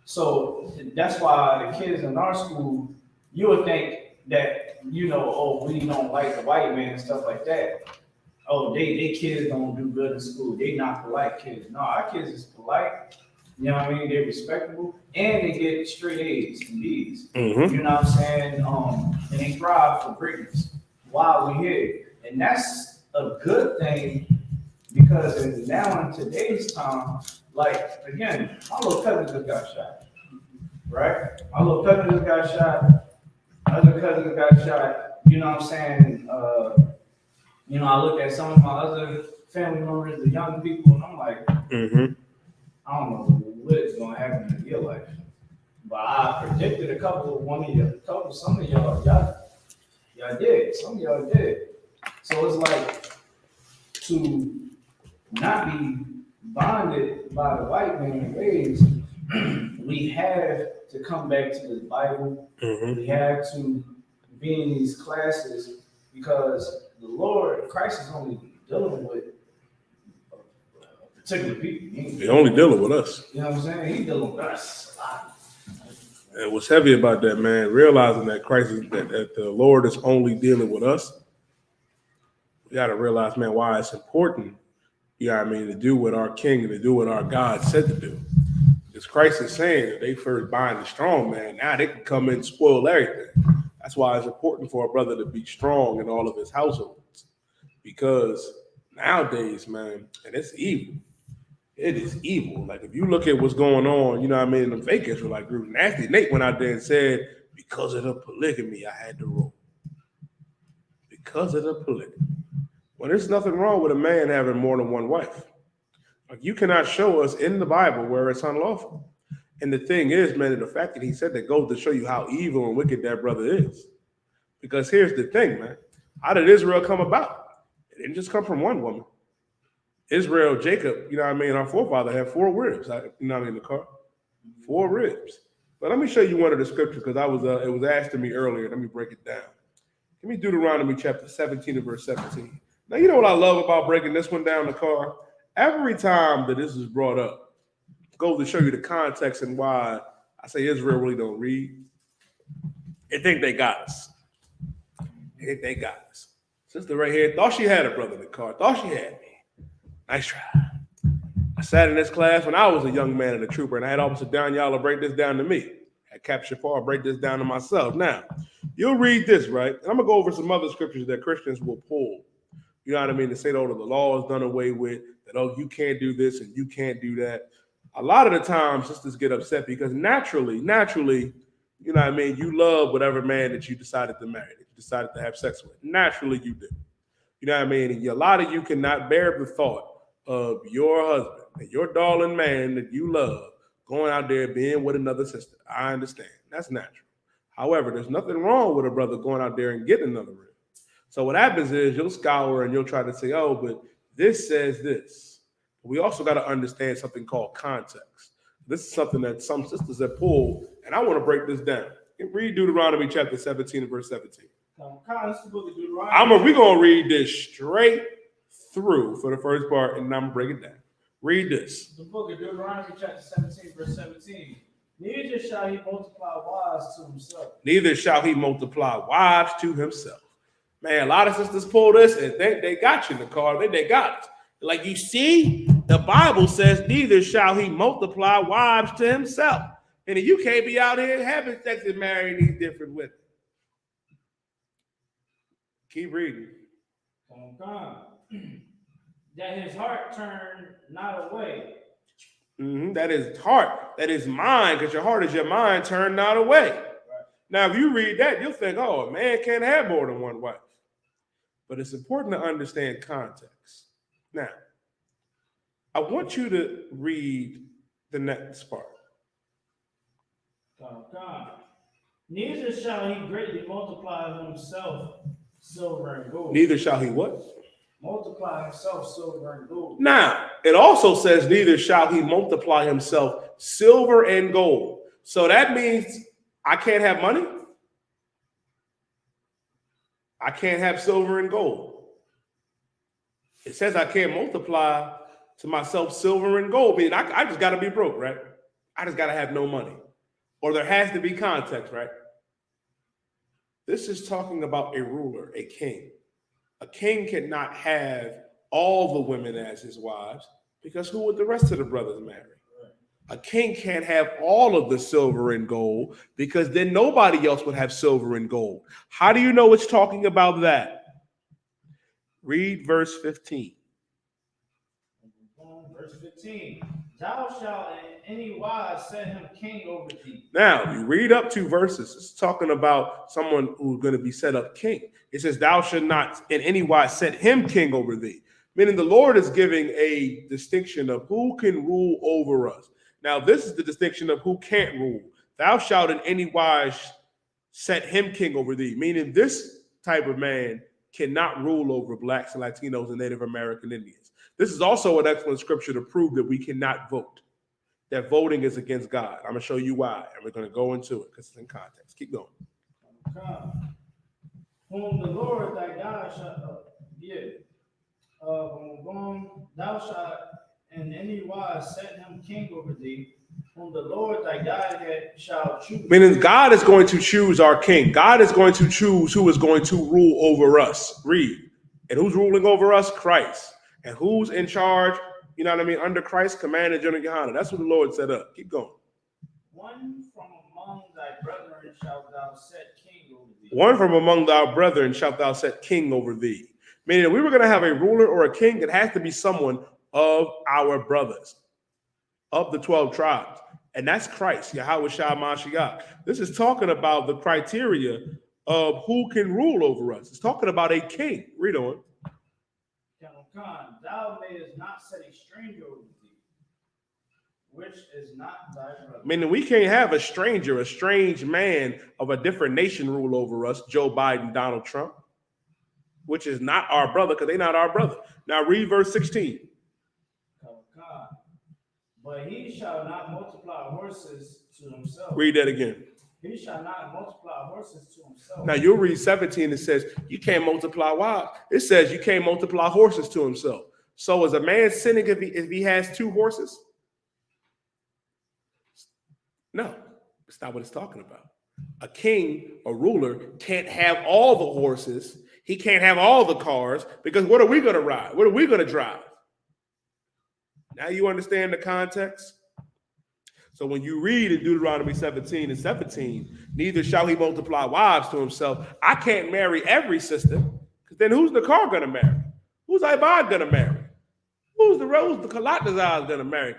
So that's why the kids in our school, you would think that, oh, we don't like the white man and stuff like that. Oh, they kids don't do good in school. They not polite kids. No, our kids is polite. You know what I mean? They're respectable and they get straight A's and B's. Mm-hmm. You know what I'm saying? And they thrive for greatness while we're here. And that's a good thing because now in today's time, like, again, my little cousin just got shot, right? My little cousin just got shot. Other cousins got shot. You know what I'm saying? I look at some of my other family members, the young people, and I'm like, Mm-hmm. I don't know what's going to happen in your life. But I predicted some of y'all did. Some of y'all did. So it's like to not be bonded by the white man ways, we have to come back to the Bible. Mm-hmm. We have to be in these classes because the Lord, Christ is only dealing with particular people. They only dealing with us. You know what I'm saying? He's dealing with us a lot. And what's heavy about that, man, realizing that Christ is that the Lord is only dealing with us. We got to realize, man, why it's important, to do what our King and to do what our God said to do. Because Christ is saying that they first bind the strong man, now they can come in and spoil everything. That's why it's important for a brother to be strong in all of his households. Because nowadays, man, and it's evil. It is evil. Like if you look at what's going on, in the fake Israelite group, Nasty Nate went out there and said, because of the polygamy, I had to roll. Because of the polygamy. Well, there's nothing wrong with a man having more than one wife. Like you cannot show us in the Bible where it's unlawful. And the thing is, man, the fact that he said that goes to show you how evil and wicked that brother is. Because here's the thing, man. How did Israel come about? It didn't just come from one woman. Israel, Jacob, our forefather had 4 ribs. The car, 4 ribs. But let me show you one of the scriptures because it was asked to me earlier. Let me break it down. Give me Deuteronomy chapter 17 and verse 17. Now, you know what I love about breaking this one down the car? Every time that this is brought up, it goes to show you the context and why I say Israel really don't read. They think they got us. They think they got us. Sister right here thought she had a brother in the car. Thought she had me. Nice try. I sat in this class when I was a young man and a trooper, and I had Officer Daniela break this down to me. I had Captain Shapar break this down to myself. Now, you'll read this, right? And I'm going to go over some other scriptures that Christians will pull. You know what I mean? To say, oh, the law is done away with, that, oh, you can't do this and you can't do that. A lot of the time, sisters get upset because naturally, you know what I mean? You love whatever man that you decided to marry, that you decided to have sex with. Naturally, you do. You know what I mean? And a lot of you cannot bear the thought of your husband and your darling man that you love going out there being with another sister. I understand. That's natural. However, there's nothing wrong with a brother going out there and getting another rib. So what happens is you'll scour and you'll try to say, oh, but this says this. We also got to understand something called context. This is something that some sisters have pulled, and I want to break this down. Read Deuteronomy chapter 17 and verse 17. We're going to read this straight through for the first part, and I'm going to break it down. Read this. The book of Deuteronomy chapter 17, verse 17. Neither shall he multiply wives to himself. Neither shall he multiply wives to himself. Man, a lot of sisters pull this and they got you in the car. They got it. Like, you see, the Bible says, neither shall he multiply wives to himself. And you can't be out here having sex and marrying these different women. Keep reading. That his heart turned not away. That is heart. That is mind, because your heart is your mind turned not away. Right. Now, if you read that, you'll think, oh, a man can't have more than one wife. But it's important to understand context. Now, I want you to read the next part. Neither shall he greatly multiply himself silver and gold. Neither shall he what? Multiply himself silver and gold. Now, it also says, neither shall he multiply himself silver and gold. So that means I can't have money. I can't have silver and gold. It says I can't multiply to myself silver and gold. Meaning I just got to be broke, right? I just got to have no money. Or there has to be context, right? This is talking about a ruler, a king. A king cannot have all the women as his wives because who would the rest of the brothers marry? A king can't have all of the silver and gold because then nobody else would have silver and gold. How do you know it's talking about that? Read verse 15. Verse 15. Thou shalt in any wise set him king over thee. Now, you read up 2 verses. It's talking about someone who's going to be set up king. It says, thou shalt not in any wise set him king over thee. Meaning the Lord is giving a distinction of who can rule over us. Now, this is the distinction of who can't rule. Thou shalt in any wise set him king over thee. Meaning this type of man cannot rule over blacks and Latinos and Native American Indians. This is also an excellent scripture to prove that we cannot vote, that voting is against God. I'm going to show you why, and we're going to go into it because it's in context. Keep going. Whom the Lord thy God shall thou shalt in any wise set him king over thee, whom the Lord thy God shall choose. Meaning God is going to choose our king. God is going to choose who is going to rule over us. Read. And who's ruling over us? Christ. And who's in charge? You know what I mean? Under Christ, command and general Yohana. That's what the Lord set up. Keep going. One from among thy brethren shalt thou set king over thee. One from among thy brethren shalt thou set king over thee. Meaning if we were going to have a ruler or a king, it has to be someone of our brothers, of the 12 tribes. And that's Christ, Yahweh Shah Mashiach. This is talking about the criteria of who can rule over us. It's talking about a king. Read on. Thou mayest not set a stranger over thee, which is not thy brother. Meaning we can't have a stranger, a strange man of a different nation rule over us, Joe Biden, Donald Trump, which is not our brother because they're not our brother. Now read verse 16. But he shall not multiply horses to himself. Read that again. He shall not multiply horses to himself. Now you'll read 17. It says you can't multiply wives. It says you can't multiply horses to himself. So is a man sinning if he has 2 horses? No, that's not what it's talking about. A king, a ruler, can't have all the horses. He can't have all the cars because what are we going to ride? What are we going to drive? Now you understand the context? So when you read in Deuteronomy 17 and 17, neither shall he multiply wives to himself. I can't marry every sister, because then who's the car going to marry? Who's Ibad going to marry? Who's the Kalatazar going to marry?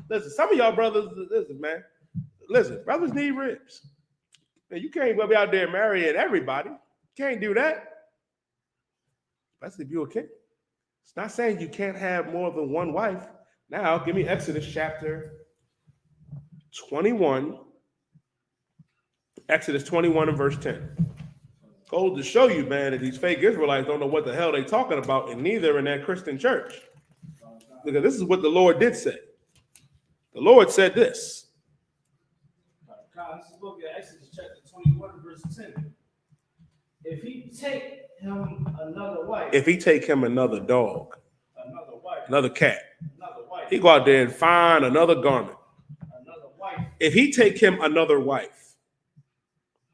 Listen, some of y'all brothers, listen, man. Listen, brothers need ribs. Man, you can't be out there marrying everybody. You can't do that. Especially if you're a king. It's not saying you can't have more than one wife. Now, give me Exodus chapter 21. Exodus 21 and verse 10. Goes to show you, man, that these fake Israelites don't know what the hell they're talking about, and neither in that Christian church. Because this is what the Lord did say. The Lord said this. This is book of Exodus chapter 21 verse 10. If he take him another wife. If he take him another dog. Another wife. Another cat. Another wife. He go out there and find another garment. Another wife. If he take him another wife.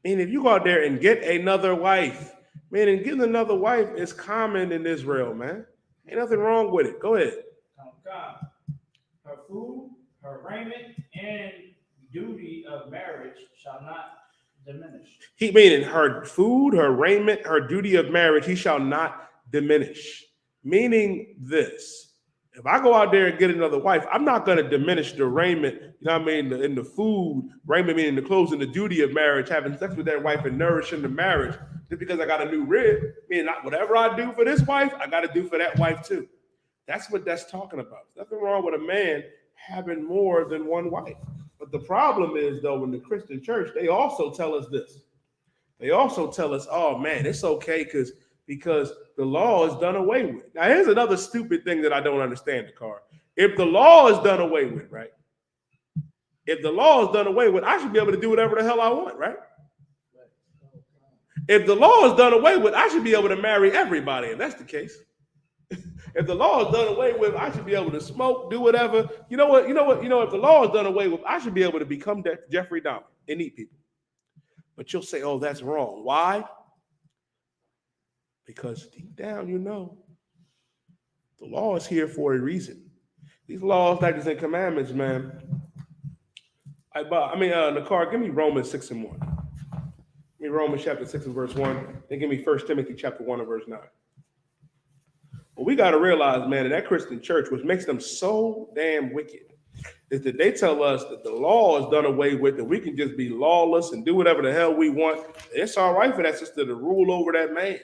Meaning if you go out there and get another wife. Meaning getting another wife is common in Israel, man. Ain't nothing wrong with it. Go ahead. Her food, her raiment, and duty of marriage shall not diminish. He meaning her food, her raiment, her duty of marriage, he shall not diminish. Meaning this. If I go out there and get another wife, I'm not going to diminish the raiment, you know what I mean, in the food, raiment meaning the clothes and the duty of marriage, having sex with that wife and nourishing the marriage, just because I got a new rib. Meaning whatever I do for this wife, I got to do for that wife too. That's what that's talking about. There's nothing wrong with a man having more than one wife. But the problem is, though, in the Christian church, they also tell us this. They also tell us, oh, man, it's okay because the law is done away with. Now, here's another stupid thing that I don't understand, Dakar. If the law is done away with, right? If the law is done away with, I should be able to do whatever the hell I want, right? If the law is done away with, I should be able to marry everybody, and that's the case. If the law is done away with, I should be able to smoke, do whatever. You know what? If the law is done away with, I should be able to become Jeffrey Dahmer and eat people. But you'll say, oh, that's wrong. Why? Because deep down, the law is here for a reason. These laws, statutes, and commandments, man. Nakar, give me Romans 6 and 1. Give me Romans chapter 6 and verse 1. Then give me 1 Timothy chapter 1 and verse 9. But we got to realize, man, that Christian church, which makes them so damn wicked, is that they tell us that the law is done away with, that we can just be lawless and do whatever the hell we want. It's all right for that sister to rule over that man.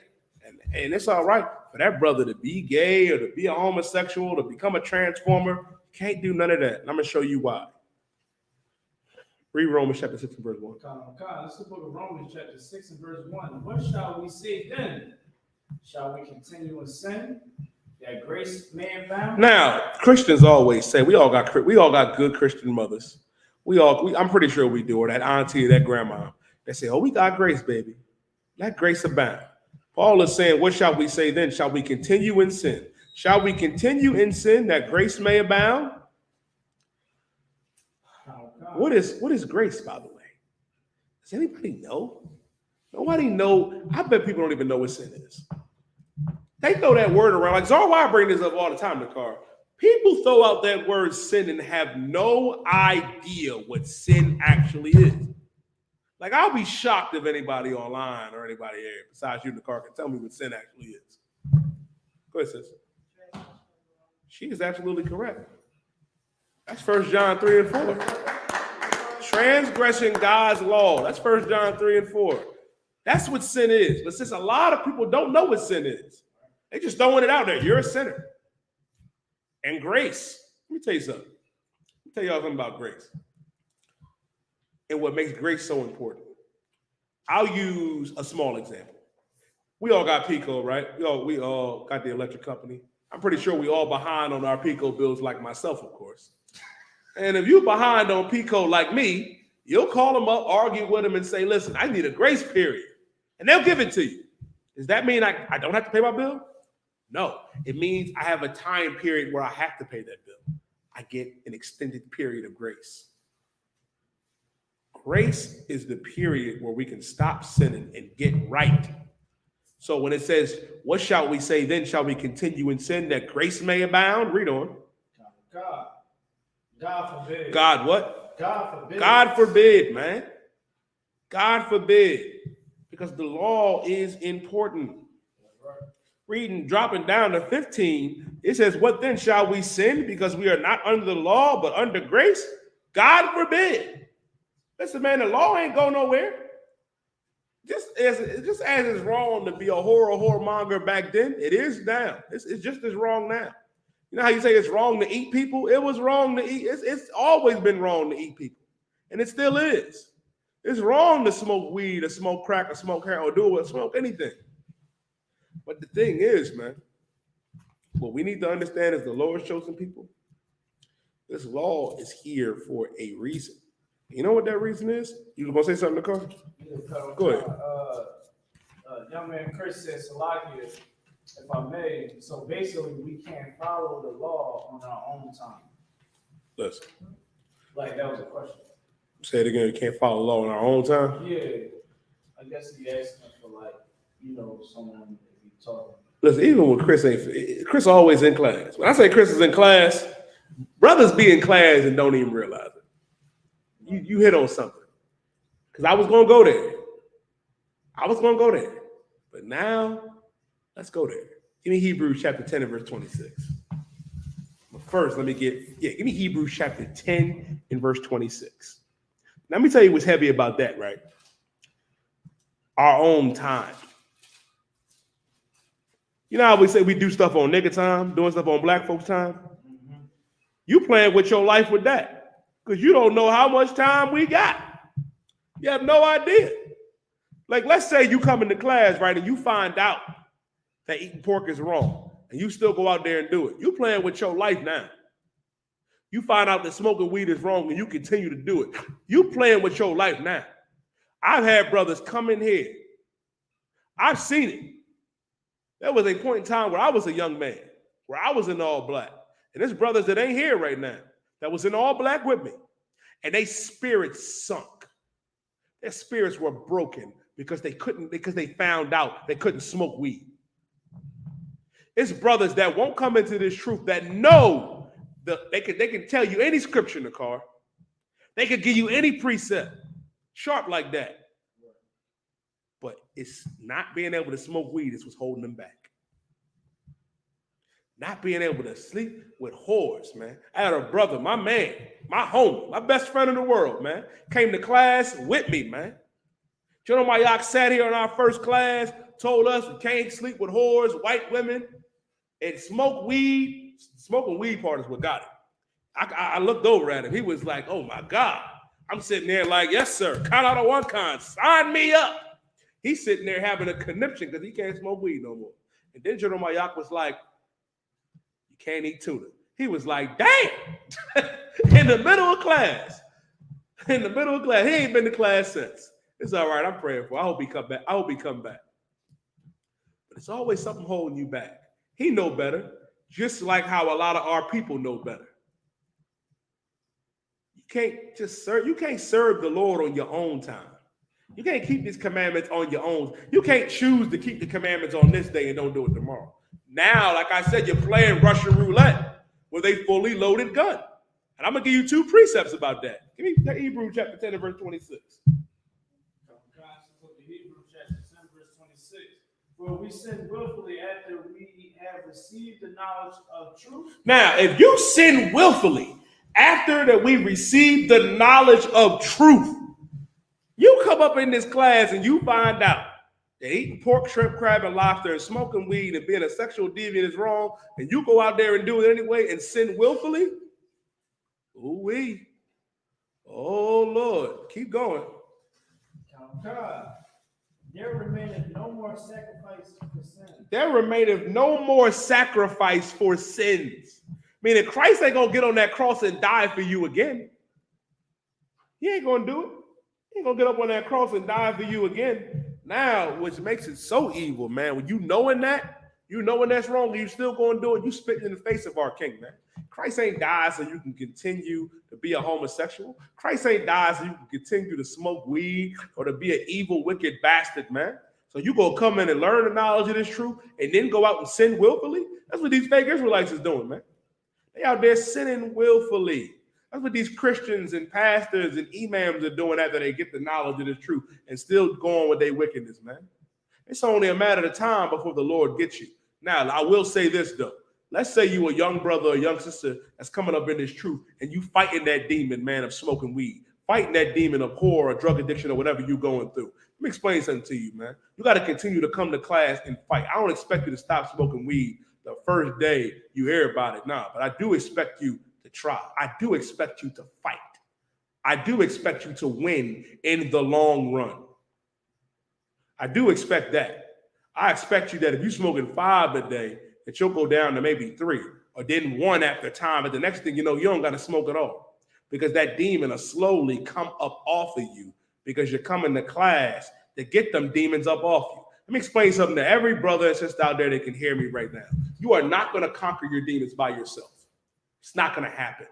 And it's all right for that brother to be gay or to be a homosexual, to become a transformer. Can't do none of that. And I'm going to show you why. Read Romans chapter 6 and verse 1. This is the book of Romans chapter 6 and verse 1. What shall we say then? Shall we continue in sin, that grace may abound? Now, Christians always say, we all got good Christian mothers. I'm pretty sure we do, or that auntie or that grandma. They say, oh, we got grace, baby. Let grace abound. Paul is saying, what shall we say then? Shall we continue in sin? Shall we continue in sin that grace may abound? What is grace, by the way? Does anybody know? Nobody know. I bet people don't even know what sin is. They throw that word around. Like Zarwai bring this up all the time in the car. People throw out that word sin and have no idea what sin actually is. Like, I'll be shocked if anybody online or anybody here besides you in the car can tell me what sin actually is. Go ahead, sis. She is absolutely correct. That's 1 John 3 and 4. Transgressing God's law. That's 1 John 3 and 4. That's what sin is. But since a lot of people don't know what sin is, they just throwing it out there. You're a sinner. And grace. Let me tell you something. Let me tell y'all something about grace. And what makes grace so important. I'll use a small example. We all got Pico, right? We all got the electric company. I'm pretty sure we all behind on our Pico bills, like myself, of course. And if you're behind on Pico like me, you'll call them up, argue with them, and say, listen, I need a grace period. And they'll give it to you. Does that mean I don't have to pay my bill? No. It means I have a time period where I have to pay that bill. I get an extended period of grace. Grace is the period where we can stop sinning and get right. So when it says, what shall we say then? Shall we continue in sin that grace may abound? Read on. God forbid. God what? God forbid. God forbid, man. God forbid. Because the law is important. Dropping down to 15, it says, what then shall we sin because we are not under the law but under grace? God forbid. Listen, man, the law ain't go nowhere. Just as it's wrong to be a whoremonger back then, it is now. It's just as wrong now. You know how you say it's wrong to eat people? It was wrong to eat. It's always been wrong to eat people. And it still is. It's wrong to smoke weed or smoke crack or smoke heroin or smoke anything. But the thing is, man, what we need to understand is the Lord's chosen people. This law is here for a reason. You know what that reason is? You gonna say something, Nicole? Go ahead. Young man Chris says, Salakia, if I may, so basically we can't follow the law on our own time. Listen. Like, that was a question. Say it again, you can't follow the law on our own time? Yeah. I guess he asking for, like, someone if he talking. Listen, even when Chris always in class. When I say Chris is in class, brothers be in class and don't even realize it. You hit on something. Because I was going to go there. But now, let's go there. Give me Hebrews chapter 10 and verse 26. But first, give me Hebrews chapter 10 and verse 26. Now, let me tell you what's heavy about that, right? Our own time. You know how we say we do stuff on nigga time, doing stuff on black folks time? Mm-hmm. You playing with your life with that. Because you don't know how much time we got. You have no idea. Like, let's say you come into class, right, and you find out that eating pork is wrong, and you still go out there and do it. You playing with your life now. You find out that smoking weed is wrong and you continue to do it. You playing with your life now. I've had brothers come in here. I've seen it. There was a point in time where I was a young man, where I was in all black. And there's brothers that ain't here right now that was in all black with me. And they spirits sunk. Their spirits were broken because they found out they couldn't smoke weed. It's brothers that won't come into this truth that know they can tell you any scripture in the car. They could give you any precept, sharp like that. But it's not being able to smoke weed is what's holding them back. Not being able to sleep with whores, man. I had a brother, my man, my homie, my best friend in the world, man, came to class with me, man. General Mayak sat here in our first class, told us we can't sleep with whores, white women, and smoke weed. Smoking weed part is what got him. I looked over at him. He was like, oh, my God. I'm sitting there like, yes, sir. Count out of one kind. Sign me up. He's sitting there having a conniption because he can't smoke weed no more. And then General Mayak was like, you can't eat tuna. He was like, damn. In the middle of class. In the middle of class. He ain't been to class since. It's all right. I'm praying for him. I hope he come back. I hope he come back. But it's always something holding you back. He know better, just like how a lot of our people know better. You can't serve the Lord on your own time. You can't keep these commandments on your own. You can't choose to keep the commandments on this day and don't do it tomorrow. Now, like I said, you're playing Russian roulette with a fully loaded gun. And I'm going to give you two precepts about that. Give me Hebrews chapter 10 and verse 26. Hebrews chapter 10, verse 26. For we sin willfully after we have received the knowledge of truth. Now, if you sin willfully after that we received the knowledge of truth, you come up in this class and you find out that eating pork, shrimp, crab, and lobster and smoking weed and being a sexual deviant is wrong, and you go out there and do it anyway and sin willfully. Ooh-wee. Oh, Lord. Keep going. God, there remaineth no more sacrifice for sins. There remaineth no more sacrifice for sins. Meaning Christ ain't going to get on that cross and die for you again. He ain't going to do it. He ain't going to get up on that cross and die for you again. Now, which makes it so evil, man, when you knowing that's wrong, and you still going to do it, you spitting in the face of our King, man. Christ ain't died so you can continue to be a homosexual. Christ ain't died so you can continue to smoke weed or to be an evil, wicked bastard, man. So you going to come in and learn the knowledge of this truth and then go out and sin willfully? That's what these fake Israelites is doing, man. They out there sinning willfully. That's what these Christians and pastors and imams are doing after they get the knowledge of this truth and still going with their wickedness, man. It's only a matter of time before the Lord gets you. Now, I will say this, though. Let's say you a young brother or young sister that's coming up in this truth and you fighting that demon, man, of smoking weed, fighting that demon of whore or drug addiction or whatever you're going through. Let me explain something to you, man. You got to continue to come to class and fight. I don't expect you to stop smoking weed the first day you hear about it. Nah, but I do expect you to try. I do expect you to fight. I do expect you to win in the long run. I do expect that. I expect you that if you're smoking 5 a day, that you'll go down to maybe 3 or then 1 after time. But the next thing you know, you don't got to smoke at all because that demon will slowly come up off of you because you're coming to class to get them demons up off you. Let me explain something to every brother and sister out there that can hear me right now. You are not going to conquer your demons by yourself. It's not going to happen.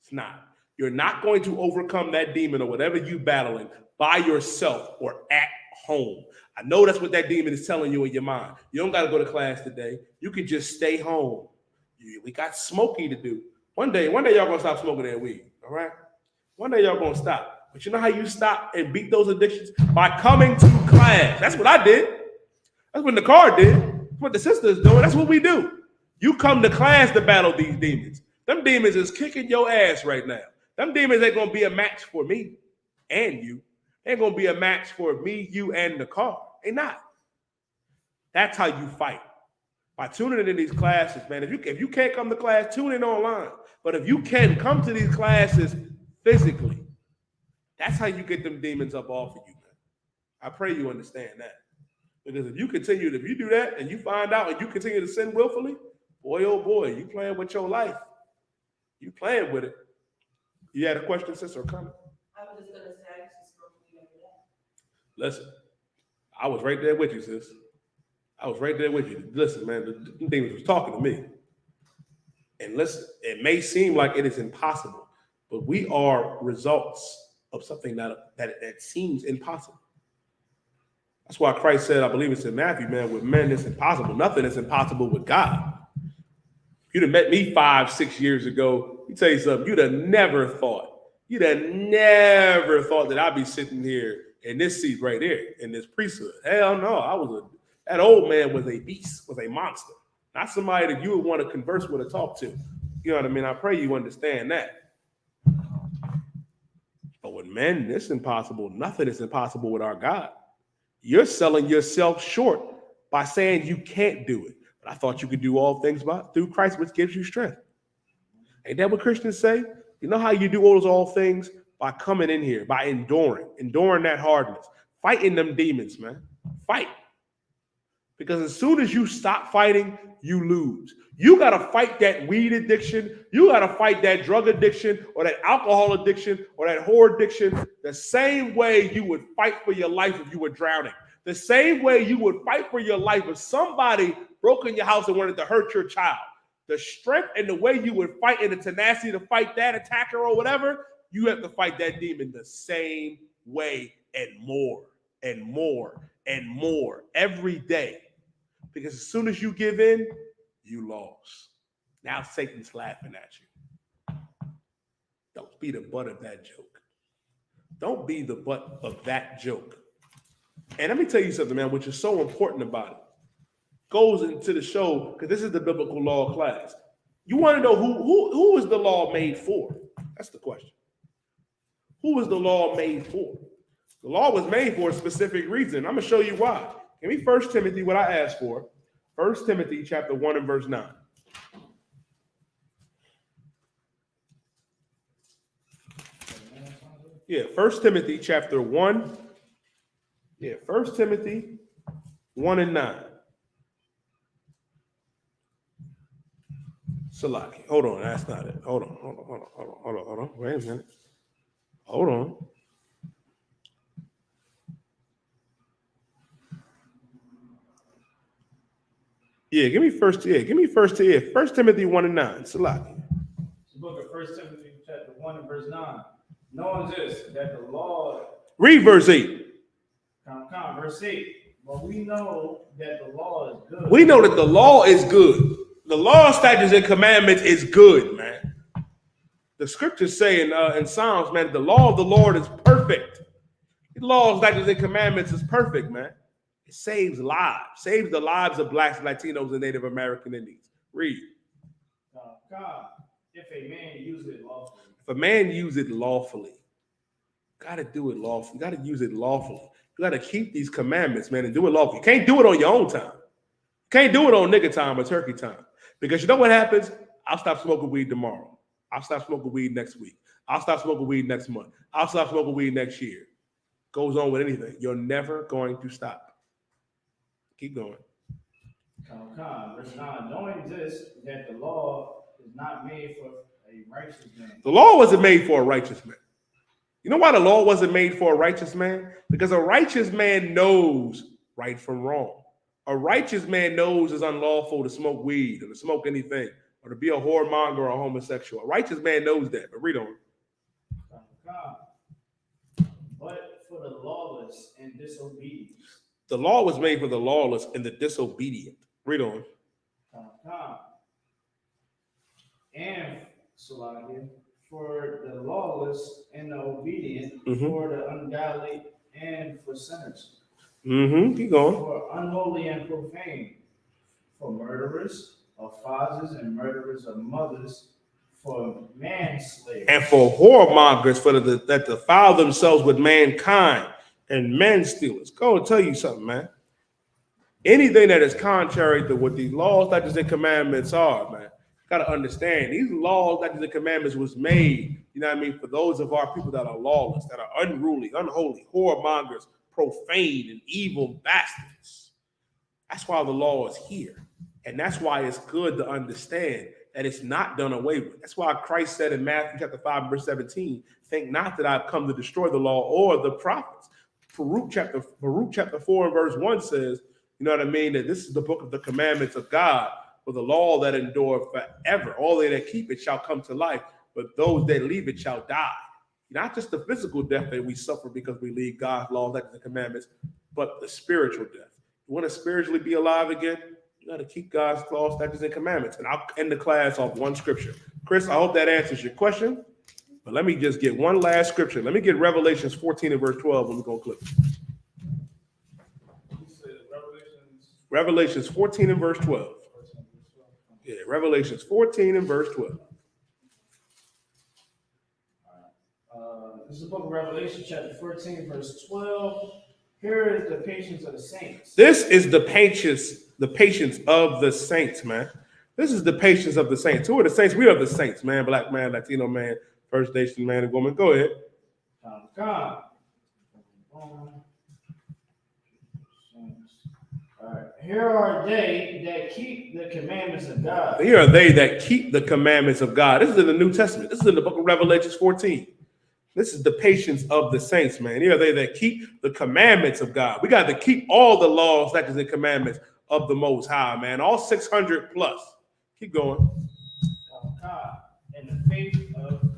It's not. You're not going to overcome that demon or whatever you're battling by yourself or at home. I know that's what that demon is telling you in your mind. You don't got to go to class today. You can just stay home. We got smoking to do. One day y'all going to stop smoking that weed, all right? One day y'all going to stop. But you know how you stop and beat those addictions? By coming to class. That's what I did. That's what the car did. That's what the sister is doing. That's what we do. You come to class to battle these demons. Them demons is kicking your ass right now. Them demons ain't going to be a match for me and you. Ain't gonna be a match for me, you, and the car. Ain't not. That's how you fight. By tuning in these classes, man. If you can't come to class, tune in online. But if you can come to these classes physically, that's how you get them demons up off of you, man. I pray you understand that. Because if you do that and you find out and you continue to sin willfully, boy, oh boy, you playing with your life. You playing with it. You had a question, sister, or comment? I was just gonna say, I used to smoke weed every day. Listen, I was right there with you, sis. I was right there with you. Listen, man, the demons was talking to me. And listen, it may seem like it is impossible, but we are results of something that seems impossible. That's why Christ said, I believe it's in Matthew, man, with men it's impossible. Nothing is impossible with God. You'd have met me 5-6 years ago. Let me tell you something. You'd have never thought that I'd be sitting here in this seat right here in this priesthood. Hell no. That old man was a beast, was a monster. Not somebody that you would want to converse with or talk to. You know what I mean? I pray you understand that. But with men, it's impossible. Nothing is impossible with our God. You're selling yourself short by saying you can't do it. But I thought you could do all things through Christ, which gives you strength. Ain't that what Christians say? You know how you do all things? By coming in here, by enduring that hardness, fighting them demons, man. Fight. Because as soon as you stop fighting, you lose. You got to fight that weed addiction. You got to fight that drug addiction or that alcohol addiction or that whore addiction the same way you would fight for your life if you were drowning. The same way you would fight for your life if somebody broke in your house and wanted to hurt your child. The strength and the way you would fight and the tenacity to fight that attacker or whatever, you have to fight that demon the same way and more and more and more every day. Because as soon as you give in, you lost. Now Satan's laughing at you. Don't be the butt of that joke. Don't be the butt of that joke. And let me tell you something, man, which is so important about it. Goes into the show, because this is the biblical law class. You want to know who is the law made for? That's the question. Who is the law made for? The law was made for a specific reason. I'm going to show you why. Give me 1 Timothy, what I asked for. 1 Timothy chapter 1 and verse 9. Yeah, 1 Timothy chapter 1. Yeah, 1 Timothy 1 and 9. Salaki. Hold on, that's not it. Hold on. Wait a minute. Hold on. Yeah, give me first Timothy 1 and 9. Salaki. The book of 1 Timothy chapter 1 and verse 9. Knowing this, that the law. Read verse 8. Verse 8. But we know that the law is good. We know that the law is good. The law, statutes, and commandments is good, man. The scriptures say in Psalms, man, the law of the Lord is perfect. The law, statutes, and commandments is perfect, man. It saves lives, saves the lives of blacks, Latinos, and Native American Indians. Read. If a man use it lawfully. If a man use it lawfully, got to do it lawfully. You got to use it lawfully. You got to keep these commandments, man, and do it lawfully. You can't do it on your own time. You can't do it on nigga time or turkey time. Because you know what happens? I'll stop smoking weed tomorrow. I'll stop smoking weed next week. I'll stop smoking weed next month. I'll stop smoking weed next year. Goes on with anything. You're never going to stop. Keep going. Verse 9. Knowing this, that the law is not made for a righteous man. The law wasn't made for a righteous man. You know why the law wasn't made for a righteous man? Because a righteous man knows right from wrong. A righteous man knows it's unlawful to smoke weed or to smoke anything or to be a whoremonger or a homosexual. A righteous man knows that. But read on. But for the lawless and disobedient. The law was made for the lawless and the disobedient. Read on. And for the lawless and the obedient, for the ungodly and for sinners. Keep going. For unholy and profane, for murderers of fathers and murderers of mothers, for manslayers. And for whoremongers, for that defile themselves with mankind, and men stealers. Go and tell you something, man. Anything that is contrary to what these laws, statutes, and commandments are, man, you gotta understand these laws, statutes, and commandments was made, you know what I mean, for those of our people that are lawless, that are unruly, unholy, whoremongers, profane, and evil bastards. That's why the law is here. And that's why it's good to understand that it's not done away with. That's why Christ said in Matthew chapter 5, verse 17, think not that I've come to destroy the law or the prophets. Baruch chapter 4 and verse 1 says, you know what I mean, that this is the book of the commandments of God, for the law that endure forever. All they that keep it shall come to life, but those that leave it shall die. Not just the physical death that we suffer because we leave God's law, like the commandments, but the spiritual death. You want to spiritually be alive again? You got to keep God's laws, statutes, and commandments. And I'll end the class off one scripture. Chris, I hope that answers your question. But let me just get one last scripture. Let me get Revelations 14 and verse 12 when we're going to click. Revelations 14 and verse 12. Yeah, Revelations 14 and verse 12. This is the book of Revelation, chapter 14, verse 12. Here is the patience of the saints. This is the patience of the saints, man. This is the patience of the saints. Who are the saints? We are the saints, man. Black man, Latino man, First Nation man and woman. Go ahead. God. All right. Here are they that keep the commandments of God. Here are they that keep the commandments of God. This is in the New Testament. This is in the book of Revelations 14. This is the patience of the saints, man. Here are they that keep the commandments of God. We got to keep all the laws, statutes, and commandments of the Most High, man. All 600 plus. Keep going. God and the faith of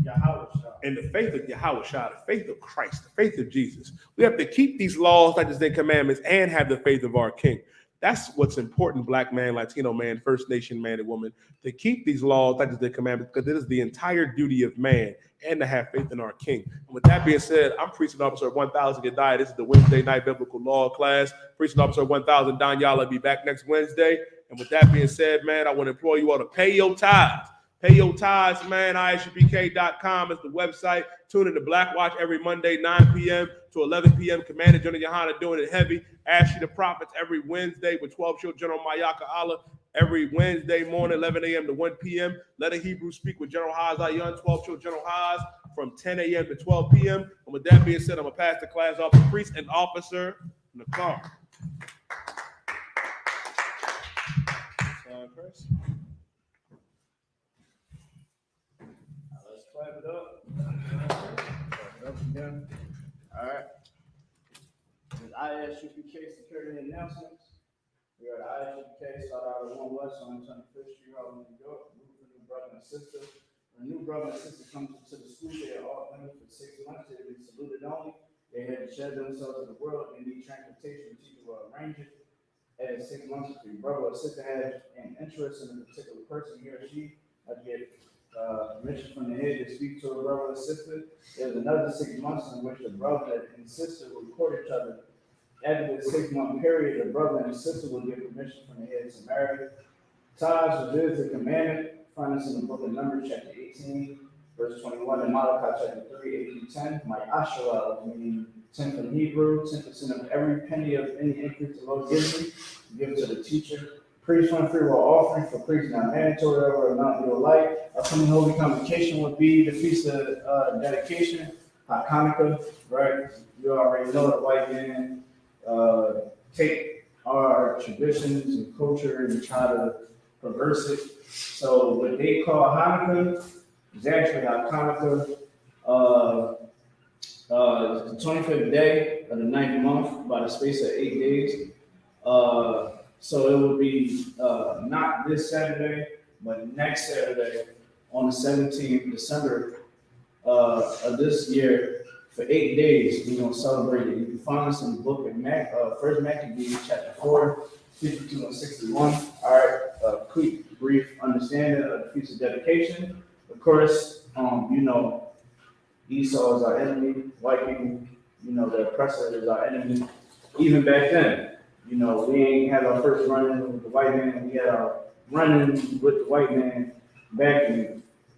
Yahweh. And the faith of Yahweh, the faith of Christ, the faith of Jesus. We have to keep these laws, statutes, and commandments, and have the faith of our King. That's what's important, black man, Latino man, First Nation man and woman, to keep these laws, statutes, and commandments, because it is the entire duty of man, and to have faith in our King. And with that being said, I'm Preaching Officer 1000 Gediah. This is the Wednesday night biblical law class. Preaching Officer 1000 Daniela will be back next Wednesday. And with that being said, man, I want to implore you all to pay your tithes. Pay your tithes, man. Isupk.com is the website. Tune in to Black Watch every Monday, 9 p.m. to 11 p.m. Commander General Yohana doing it heavy. Ashley the Prophets every Wednesday with 12 Shield General Mayaka Allah every Wednesday morning, 11 a.m. to 1 p.m. Let a Hebrew Speak with General Haas Ayan, 12 Shield General Haas from 10 a.m. to 12 p.m. And with that being said, I'm going to pass the class off to Priest and Officer Nakar. Chris. Let's clap it up. Again. All right. Isupk security announcements. We are at Isupk, start out at 1 West on 25th Street, Harlem, New York. Move for new brother and sister. When a new brother and sister come to the school, they are all women for 6 months. They will be saluted only. They had to shed themselves in the world and need transportation. Teacher will arrange it. At 6 months, if your brother or sister has an interest in a particular person, he or she get permission from the head to speak to a brother or sister. There's another 6 months in which the brother and sister will court each other. After the 6 month period, the brother and sister will get permission from the head to marry. Ties, which is the commandment, find us in the book of Numbers, chapter 18, verse 21, and Malachi, chapter 3, 8 through 10. My Asherah, meaning 10 from Hebrew, 10% of every penny of any increase the Lord gives me, give to the teacher. Priest one free will offering for priests not mandatory over amount you like. Our coming holy convocation would be the feast of dedication, Hanukkah, right? You already know the white man take our traditions and culture and try to perverse it. So what they call Hanukkah is actually Hanukkah. The 25th day of the 9th month by the space of 8 days. So it will be not this Saturday, but next Saturday on the 17th December of this year for 8 days. We're going to celebrate it. You can find us in the book of First Maccabees, chapter 4, 52 and 61. All right, a quick, brief understanding of the Feast of Dedication. Of course, Esau is our enemy. White people, the oppressor is our enemy. Even back then, we ain't had our first run-in with the white man. We had our run-in with the white man back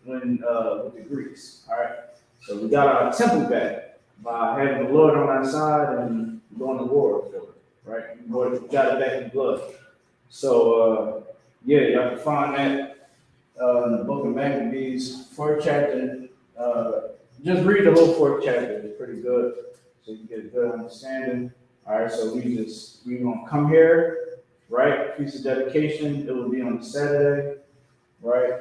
when with the Greeks. All right, so we got our temple back by having the Lord on our side and going to war for it. Right, we got it back in blood. So you have to find that in the book of Maccabees, 4th chapter. Just read the whole 4th chapter. It's pretty good, so you can get a good understanding. All right, so we gonna come here, right? Feast of Dedication. It will be on Saturday. right?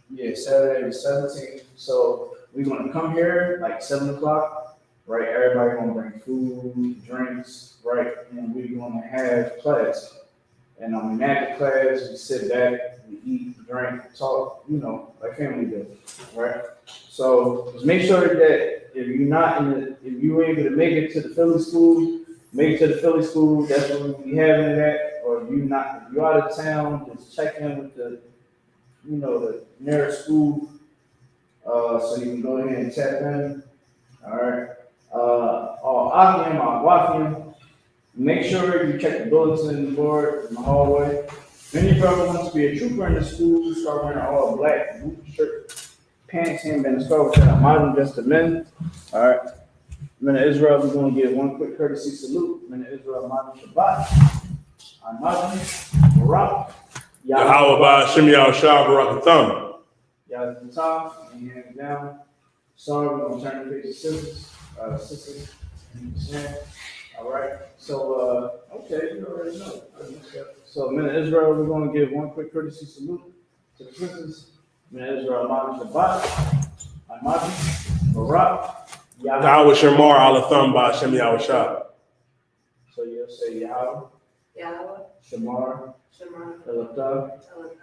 Yeah, Saturday the 17th. So we're gonna come here like 7 o'clock, right? Everybody gonna bring food, drinks, right? And we're gonna have class. And after class, we sit back, we eat, drink, talk, like family do, right? So just make sure that if you ain't able to make it to the Philly school, make it to the Philly school. That's where we'll be having it at. Or if you're out of town, just check in with the nearest school, so you can go ahead and tap in. All right. Akim, Wafiam. Make sure you check the bulletin board in the hallway. If any brother wants to be a trooper in the school, start wearing all black boot shirt, pants, handband, and scarf, which are modern just the men. All right. Men of Israel, we're going to give one quick courtesy salute. Men of Israel, Modern Shabbat. I'm Modern Barak. Yahweh Shem Shah Barak Thumb. Y'all at the top, and hands down. Sorry, we're going to turn the face to sisters. All right. So, okay, you already know. So, men of Israel, we're going to give one quick courtesy salute to the sisters. Men of Israel, Modern Shabbat. I'm Modern Barak. Yahweh Shemar Ala Thumb by Shem Shah. So you'll say Yahweh, Yahweh, Shamar, Shema, Elatah, Elohim,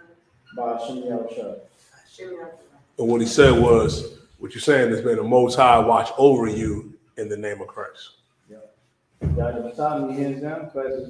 by Shem Yahushua. Shem Yahweh. And what he said was, what you're saying is, may the Most High watch over you in the name of Christ. Y'all at the top, hands down, class is